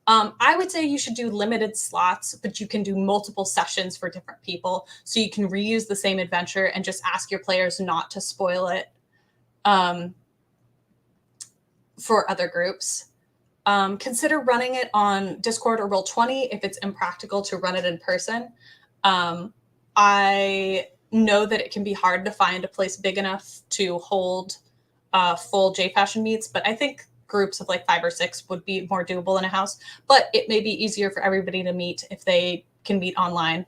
I would say you should do limited slots, but you can do multiple sessions for different people, so you can reuse the same adventure and just ask your players not to spoil it for other groups. Consider running it on Discord or Roll20 if it's impractical to run it in person. I know that it can be hard to find a place big enough to hold full J-fashion meets, but I think groups of like 5 or 6 would be more doable in a house, but it may be easier for everybody to meet if they can meet online.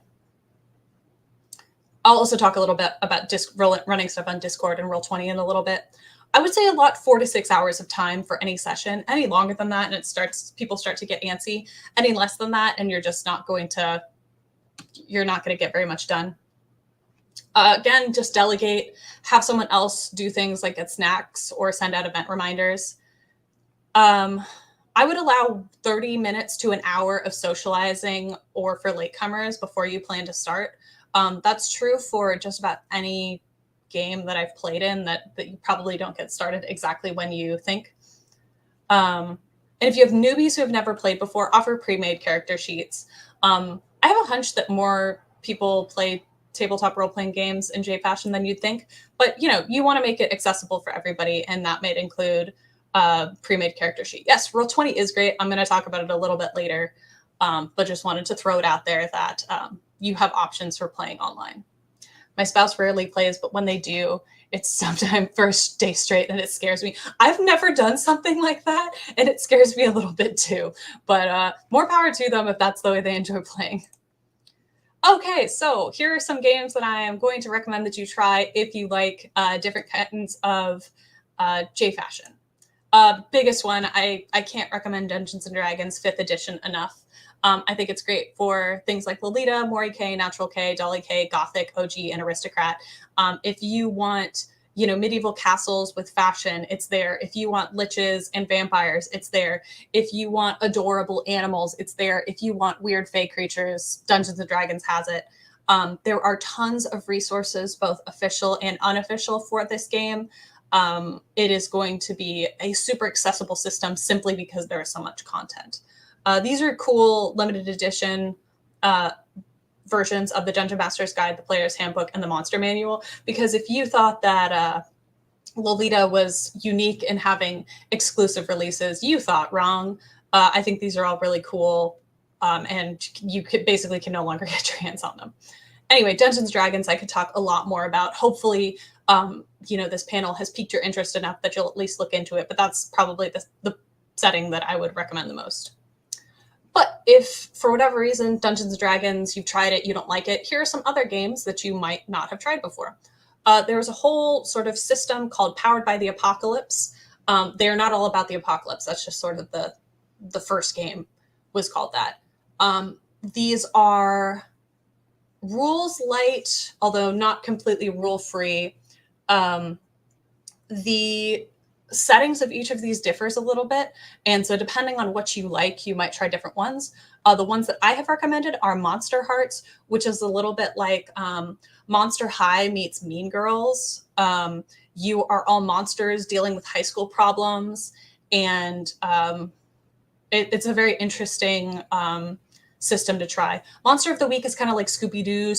I'll also talk a little bit about running stuff on Discord and Roll20 in a little bit. I would say allot 4 to 6 hours of time for any session. Any longer than that, and people start to get antsy. Any less than that, and you're not going to get very much done. Again, just delegate. Have someone else do things like get snacks or send out event reminders. I would allow 30 minutes to an hour of socializing or for latecomers before you plan to start. That's true for just about any game that I've played in that you probably don't get started exactly when you think. And if you have newbies who have never played before, offer pre-made character sheets. I have a hunch that more people play tabletop role-playing games in J-Fashion than you'd think, but you want to make it accessible for everybody, and that might include a pre-made character sheet. Yes, Roll20 is great. I'm going to talk about it a little bit later, but just wanted to throw it out there that you have options for playing online. My spouse rarely plays, but when they do, it's sometimes for a day straight, and it scares me. I've never done something like that, and it scares me a little bit too, but more power to them if that's the way they enjoy playing. Okay, so here are some games that I am going to recommend that you try if you like different kinds of J-Fashion. Biggest one, I can't recommend Dungeons & Dragons 5th edition enough. I think it's great for things like Lolita, Mori K, Natural K, Dolly K, Gothic, OG, and Aristocrat. If you want medieval castles with fashion, it's there. If you want liches and vampires, it's there. If you want adorable animals, it's there. If you want weird fey creatures, Dungeons & Dragons has it. There are tons of resources, both official and unofficial, for this game. It is going to be a super accessible system simply because there is so much content. These are cool limited edition versions of the Dungeon Master's Guide, the Player's Handbook, and the Monster Manual, because if you thought that Lolita was unique in having exclusive releases, you thought wrong. I think these are all really cool, and you basically can no longer get your hands on them. Anyway, Dungeons & Dragons I could talk a lot more about. Hopefully, this panel has piqued your interest enough that you'll at least look into it, but that's probably the setting that I would recommend the most. But if, for whatever reason, Dungeons & Dragons, you've tried it, you don't like it, here are some other games that you might not have tried before. There's a whole sort of system called Powered by the Apocalypse. They're not all about the apocalypse. That's just sort of the first game was called that. These are rules light, although not completely rule-free. The settings of each of these differs a little bit, and so depending on what you like, you might try different ones. The ones that I have recommended are Monster Hearts, which is a little bit like Monster High meets Mean Girls. You are all monsters dealing with high school problems, and it's a very interesting system to try. Monster of the Week is kind of like Scooby-Doo,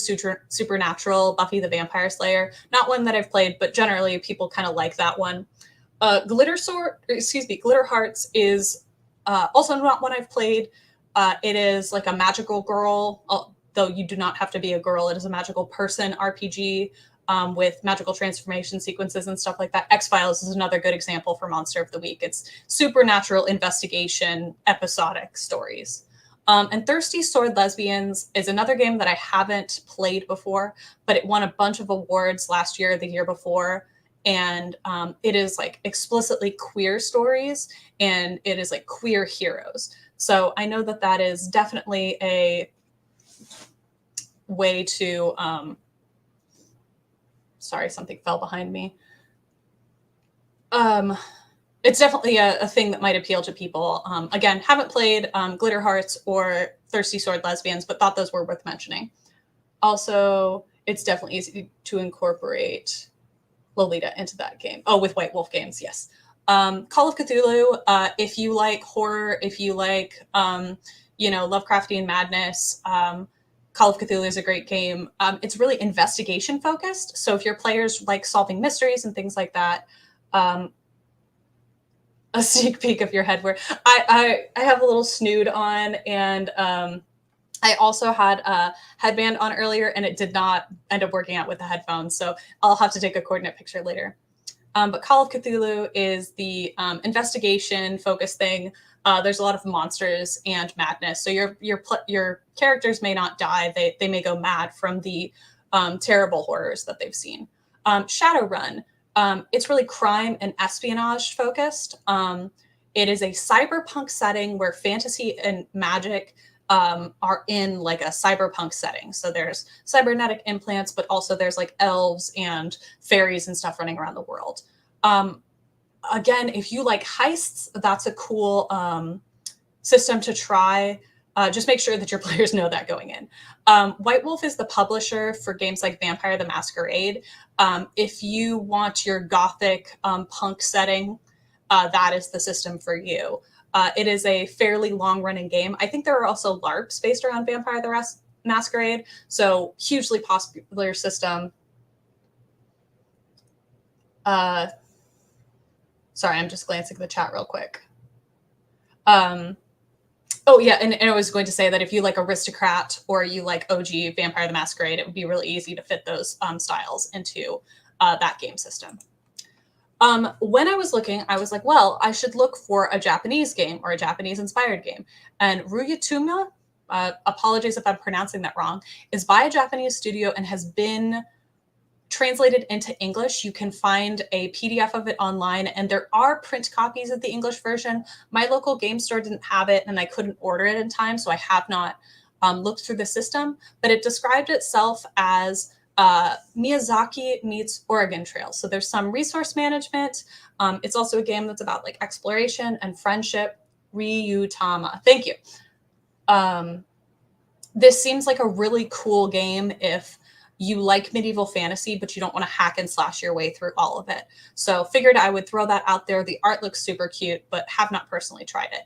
Supernatural, Buffy the Vampire Slayer. Not one that I've played, but generally people kind of like that one. Glitter Hearts is also not one I've played. It is like a magical girl, though you do not have to be a girl. It is a magical person RPG with magical transformation sequences and stuff like that. X-Files is another good example for Monster of the Week. It's supernatural investigation, episodic stories. And Thirsty Sword Lesbians is another game that I haven't played before, but it won a bunch of awards last year or the year before. And it is like explicitly queer stories, and it is like queer heroes. So I know that is definitely a way to, sorry, something fell behind me. It's definitely a thing that might appeal to people. Again, haven't played Glitter Hearts or Thirsty Sword Lesbians, but thought those were worth mentioning. Also, it's definitely easy to incorporate Lolita into that game. Oh, with White Wolf Games, yes. Call of Cthulhu, if you like horror, if you like, Lovecraftian madness, Call of Cthulhu is a great game. It's really investigation focused. So if your players like solving mysteries and things like that, a sneak peek of your headwear. I have a little snood on, and I also had a headband on earlier, and it did not end up working out with the headphones. So I'll have to take a coordinate picture later. But Call of Cthulhu is the investigation-focused thing. There's a lot of monsters and madness, so your characters may not die; they may go mad from the terrible horrors that they've seen. Shadowrun, it's really crime and espionage focused. It is a cyberpunk setting where fantasy and magic are in like a cyberpunk setting. So there's cybernetic implants, but also there's like elves and fairies and stuff running around the world. Again, if you like heists, that's a cool system to try. Just make sure that your players know that going in. White Wolf is the publisher for games like Vampire the Masquerade. If you want your gothic punk setting, that is the system for you. It is a fairly long-running game. I think there are also LARPs based around Vampire the Masquerade, so hugely popular system. Sorry, I'm just glancing at the chat real quick. Oh, yeah, and I was going to say that if you like Aristocrat or you like OG Vampire the Masquerade, it would be really easy to fit those styles into that game system. When I was looking, I was like, well, I should look for a Japanese game or a Japanese-inspired game. And Ryutuma, apologies if I'm pronouncing that wrong, is by a Japanese studio and has been translated into English. You can find a PDF of it online, and there are print copies of the English version. My local game store didn't have it, and I couldn't order it in time, so I have not looked through the system. But it described itself as Miyazaki meets Oregon Trail. So there's some resource management. It's also a game that's about like exploration and friendship. Ryutama. Thank you. This seems like a really cool game if you like medieval fantasy, but you don't want to hack and slash your way through all of it. So figured I would throw that out there. The art looks super cute, but have not personally tried it.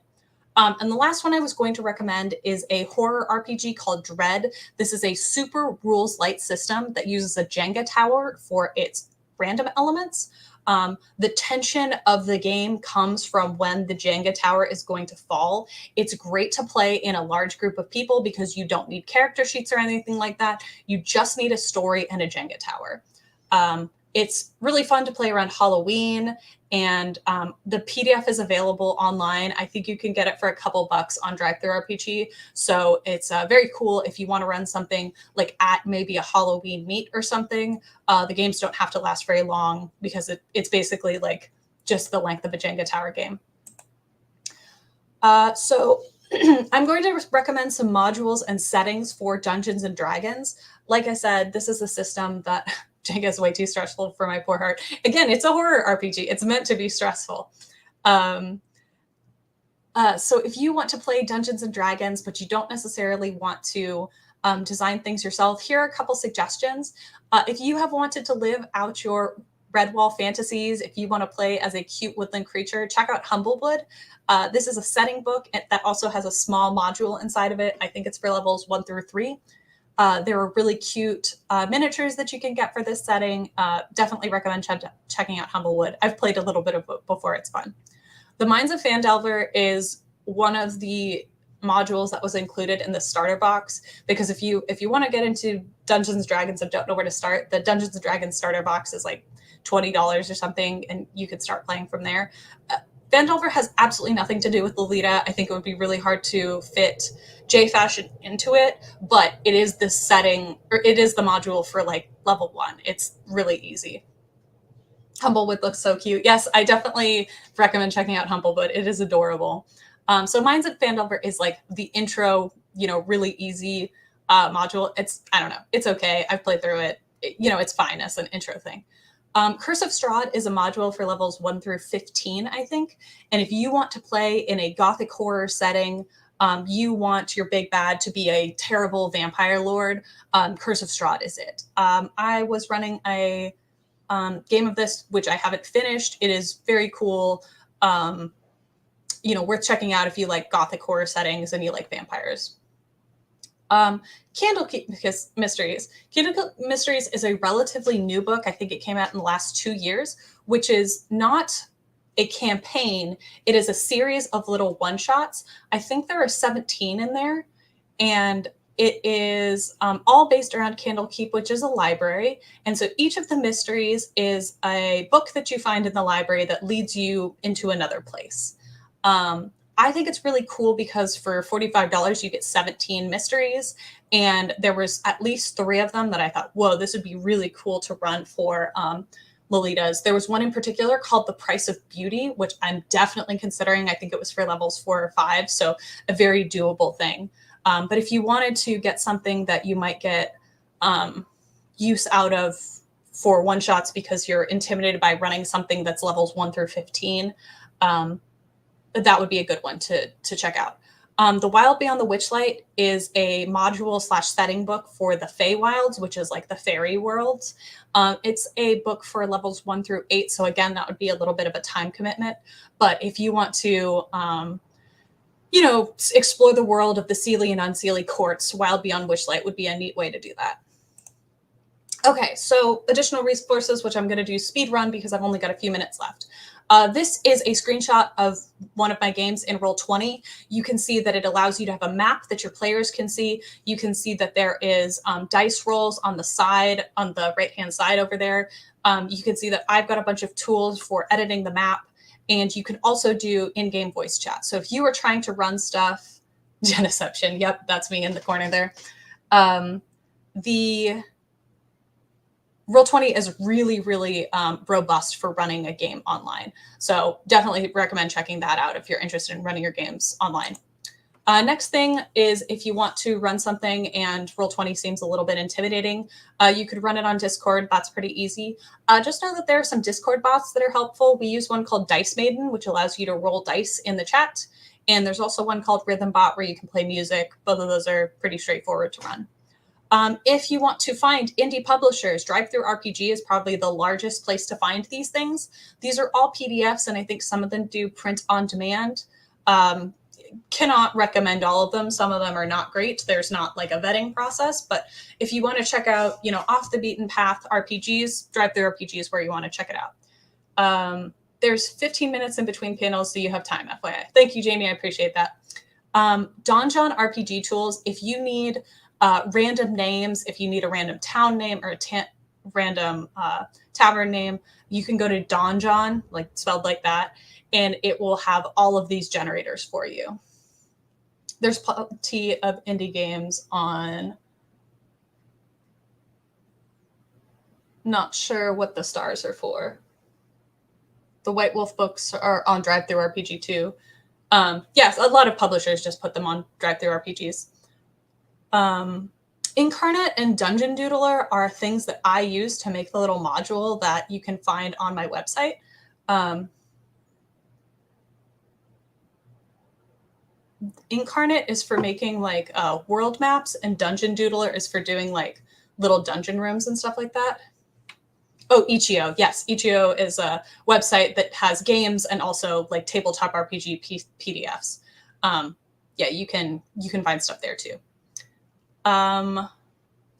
And the last one I was going to recommend is a horror RPG called Dread. This is a super rules light system that uses a Jenga tower for its random elements. The tension of the game comes from when the Jenga tower is going to fall. It's great to play in a large group of people because you don't need character sheets or anything like that. You just need a story and a Jenga tower. It's really fun to play around Halloween, and the PDF is available online. I think you can get it for a couple bucks on DriveThruRPG. So it's very cool if you want to run something like at maybe a Halloween meet or something. The games don't have to last very long because it's basically like just the length of a Jenga tower game. So I'm going to recommend some modules and settings for Dungeons and Dragons. Like I said, this is a system that Jenga is way too stressful for my poor heart. Again, it's a horror RPG. It's meant to be stressful. So if you want to play Dungeons and Dragons, but you don't necessarily want to design things yourself, here are a couple suggestions. If you have wanted to live out your Redwall fantasies, if you want to play as a cute woodland creature, check out Humblewood. This is a setting book that also has a small module inside of it. I think it's for levels 1 through 3. There are really cute miniatures that you can get for this setting. Definitely recommend checking out Humblewood. I've played a little bit of it before. It's fun. The Mines of Phandelver is one of the modules that was included in the starter box, because if you want to get into Dungeons and Dragons and don't know where to start, the Dungeons and Dragons starter box is like $20 or something, and you could start playing from there. Phandelver has absolutely nothing to do with Lolita. I think it would be really hard to fit J-Fashion into it, but it is the setting, or it is the module for like level 1. It's really easy. Humblewood looks so cute. Yes, I definitely recommend checking out Humblewood. It is adorable. So Mines at Phandelver is like the intro, really easy module. I don't know. It's okay. I've played through it. It's fine as an intro thing. Curse of Strahd is a module for levels 1 through 15, I think. And if you want to play in a gothic horror setting, you want your big bad to be a terrible vampire lord, Curse of Strahd is it. I was running a game of this, which I haven't finished. It is very cool. Worth checking out if you like gothic horror settings and you like vampires. Candlekeep Mysteries. Candlekeep Mysteries is a relatively new book. I think it came out in the last 2 years, which is not a campaign. It is a series of little one-shots. I think there are 17 in there, and It is all based around Candlekeep, which is a library. And so each of the mysteries is a book that you find in the library that leads you into another place. I think it's really cool because for $45, you get 17 mysteries. And there was at least 3 of them that I thought, whoa, this would be really cool to run for Lolitas. There was one in particular called The Price of Beauty, which I'm definitely considering. I think it was for levels 4 or 5, so a very doable thing. But if you wanted to get something that you might get use out of for one-shots because you're intimidated by running something that's levels 1 through 15, that would be a good one to check out. The Wild Beyond the Witchlight is a module/setting book for the Feywilds, which is like the fairy worlds. It's a book for levels 1 through 8. So again, that would be a little bit of a time commitment. But if you want to, explore the world of the Seelie and Unseelie courts, Wild Beyond Witchlight would be a neat way to do that. Okay, so additional resources, which I'm going to do speed run because I've only got a few minutes left. This is a screenshot of one of my games in Roll20. You can see that it allows you to have a map that your players can see. You can see that there is dice rolls on the side, on the right-hand side over there. You can see that I've got a bunch of tools for editing the map, and you can also do in-game voice chat. So if you are trying to run stuff, Geneception, yep, that's me in the corner there. The Roll20 is really, really robust for running a game online. So definitely recommend checking that out if you're interested in running your games online. Next thing is if you want to run something and Roll20 seems a little bit intimidating, you could run it on Discord. That's pretty easy. Just know that there are some Discord bots that are helpful. We use one called Dice Maiden, which allows you to roll dice in the chat. And there's also one called Rhythm Bot where you can play music. Both of those are pretty straightforward to run. If you want to find indie publishers, DriveThruRPG is probably the largest place to find these things. These are all PDFs, and I think some of them do print on demand. Cannot recommend all of them. Some of them are not great. There's not like a vetting process, but if you want to check out, off the beaten path RPGs, DriveThruRPG is where you want to check it out. There's 15 minutes in between panels, so you have time, FYI. Thank you, Jamie. I appreciate that. Donjon RPG tools, if you need random names, if you need a random town name or a random tavern name, you can go to Donjon, like spelled like that, and it will have all of these generators for you. There's plenty of indie games on, not sure what the stars are for. The White Wolf books are on DriveThruRPG too. Yes, a lot of publishers just put them on DriveThruRPGs. Incarnate and Dungeon Doodler are things that I use to make the little module that you can find on my website. Incarnate is for making like world maps, and Dungeon Doodler is for doing like little dungeon rooms and stuff like that. Oh, Itch.io. Yes, Itch.io is a website that has games and also like tabletop RPG PDFs. Yeah, you can find stuff there too.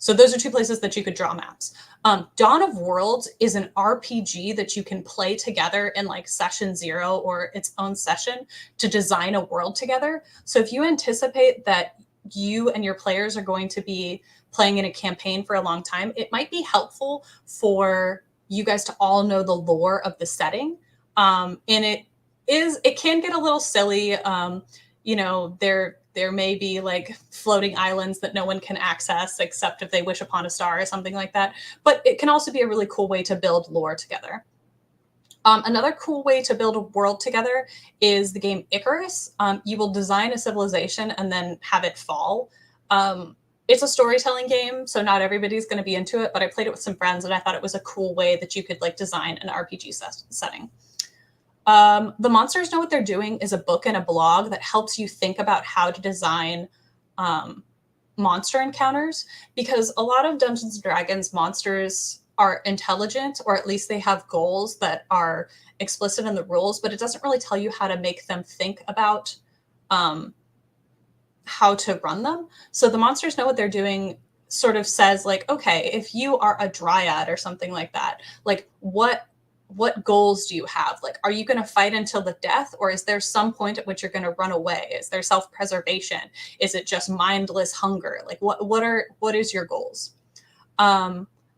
So those are 2 places that you could draw maps. Dawn of Worlds is an RPG that you can play together in like session 0 or its own session to design a world together. So if you anticipate that you and your players are going to be playing in a campaign for a long time, it might be helpful for you guys to all know the lore of the setting. And it can get a little silly. There may be like floating islands that no one can access except if they wish upon a star or something like that. But it can also be a really cool way to build lore together. Another cool way to build a world together is the game Icarus. You will design a civilization and then have it fall. It's a storytelling game, so not everybody's going to be into it, but I played it with some friends and I thought it was a cool way that you could like design an RPG setting. The Monsters Know What They're Doing is a book and a blog that helps you think about how to design monster encounters, because a lot of Dungeons and Dragons monsters are intelligent, or at least they have goals that are explicit in the rules, but it doesn't really tell you how to make them think about how to run them. So the Monsters Know What They're Doing sort of says like, okay, if you are a dryad or something like that, like what what goals do you have? Like, are you going to fight until the death, or is there some point at which you're going to run away? Is there self-preservation? Is it just mindless hunger? Like, what is your goals?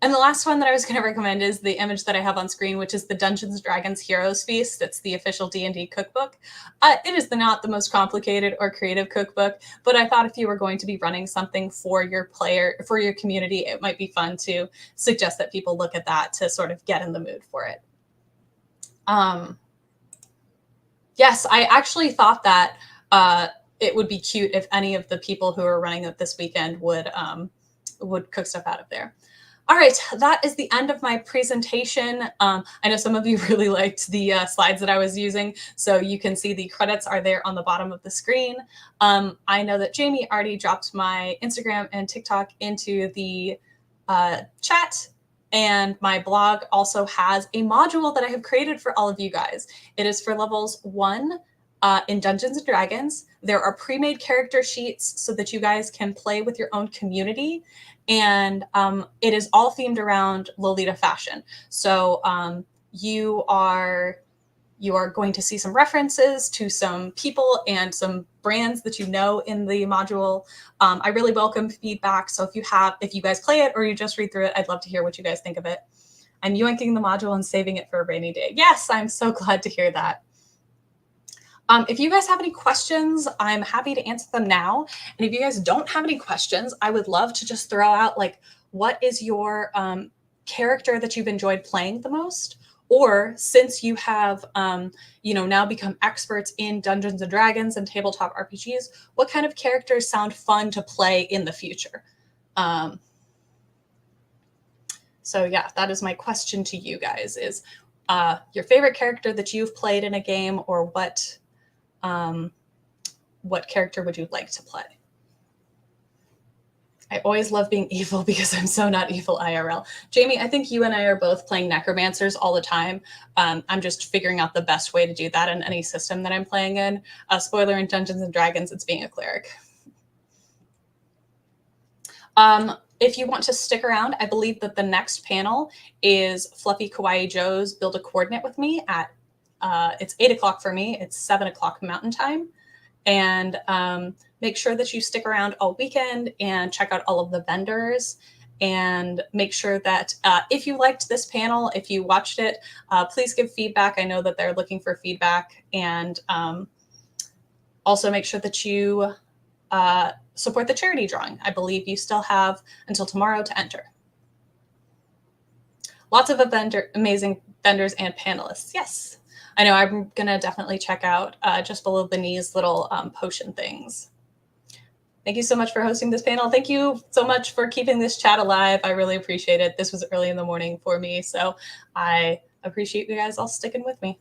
And the last one that I was going to recommend is the image that I have on screen, which is the Dungeons & Dragons Heroes Feast. It's the official D&D cookbook. It is not the most complicated or creative cookbook, but I thought if you were going to be running something for your community, it might be fun to suggest that people look at that to sort of get in the mood for it. Yes, I actually thought that it would be cute if any of the people who are running it this weekend would cook stuff out of there. All right, that is the end of my presentation. I know some of you really liked the slides that I was using, so you can see the credits are there on the bottom of the screen. I know that Jamie already dropped my Instagram and TikTok into the chat, and my blog also has a module that I have created for all of you guys. It is for levels 1 in Dungeons & Dragons. There are pre-made character sheets so that you guys can play with your own community. And it is all themed around Lolita fashion. So you are going to see some references to some people and some brands that you know in the module. I really welcome feedback. So if you guys play it or you just read through it, I'd love to hear what you guys think of it. I'm yoinking the module and saving it for a rainy day. Yes, I'm so glad to hear that. If you guys have any questions, I'm happy to answer them now. And if you guys don't have any questions, I would love to just throw out, like, what is your character that you've enjoyed playing the most? Or since you have, now become experts in Dungeons & Dragons and tabletop RPGs, what kind of characters sound fun to play in the future? So yeah, that is my question to you guys, is your favorite character that you've played in a game, or what character would you like to play? I always love being evil because I'm so not evil IRL. Jamie, I think you and I are both playing necromancers all the time. I'm just figuring out the best way to do that in any system that I'm playing in. Spoiler, in Dungeons & Dragons, it's being a cleric. If you want to stick around, I believe that the next panel is Fluffy Kawaii Joe's Build a Coordinate with me at it's 8 o'clock for me. It's 7 o'clock Mountain Time. And make sure that you stick around all weekend and check out all of the vendors. And make sure that if you liked this panel, if you watched it, please give feedback. I know that they're looking for feedback. And also make sure that you support the charity drawing. I believe you still have until tomorrow to enter. Lots of amazing vendors and panelists. Yes. I know I'm going to definitely check out just below the knees little potion things. Thank you so much for hosting this panel. Thank you so much for keeping this chat alive. I really appreciate it. This was early in the morning for me, so I appreciate you guys all sticking with me.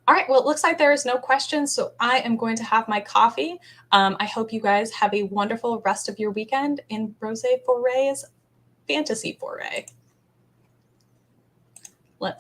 All right, well, it looks like there is no questions, so I am going to have my coffee. I hope you guys have a wonderful rest of your weekend in Rose Foray's Fantasy Foray. Let's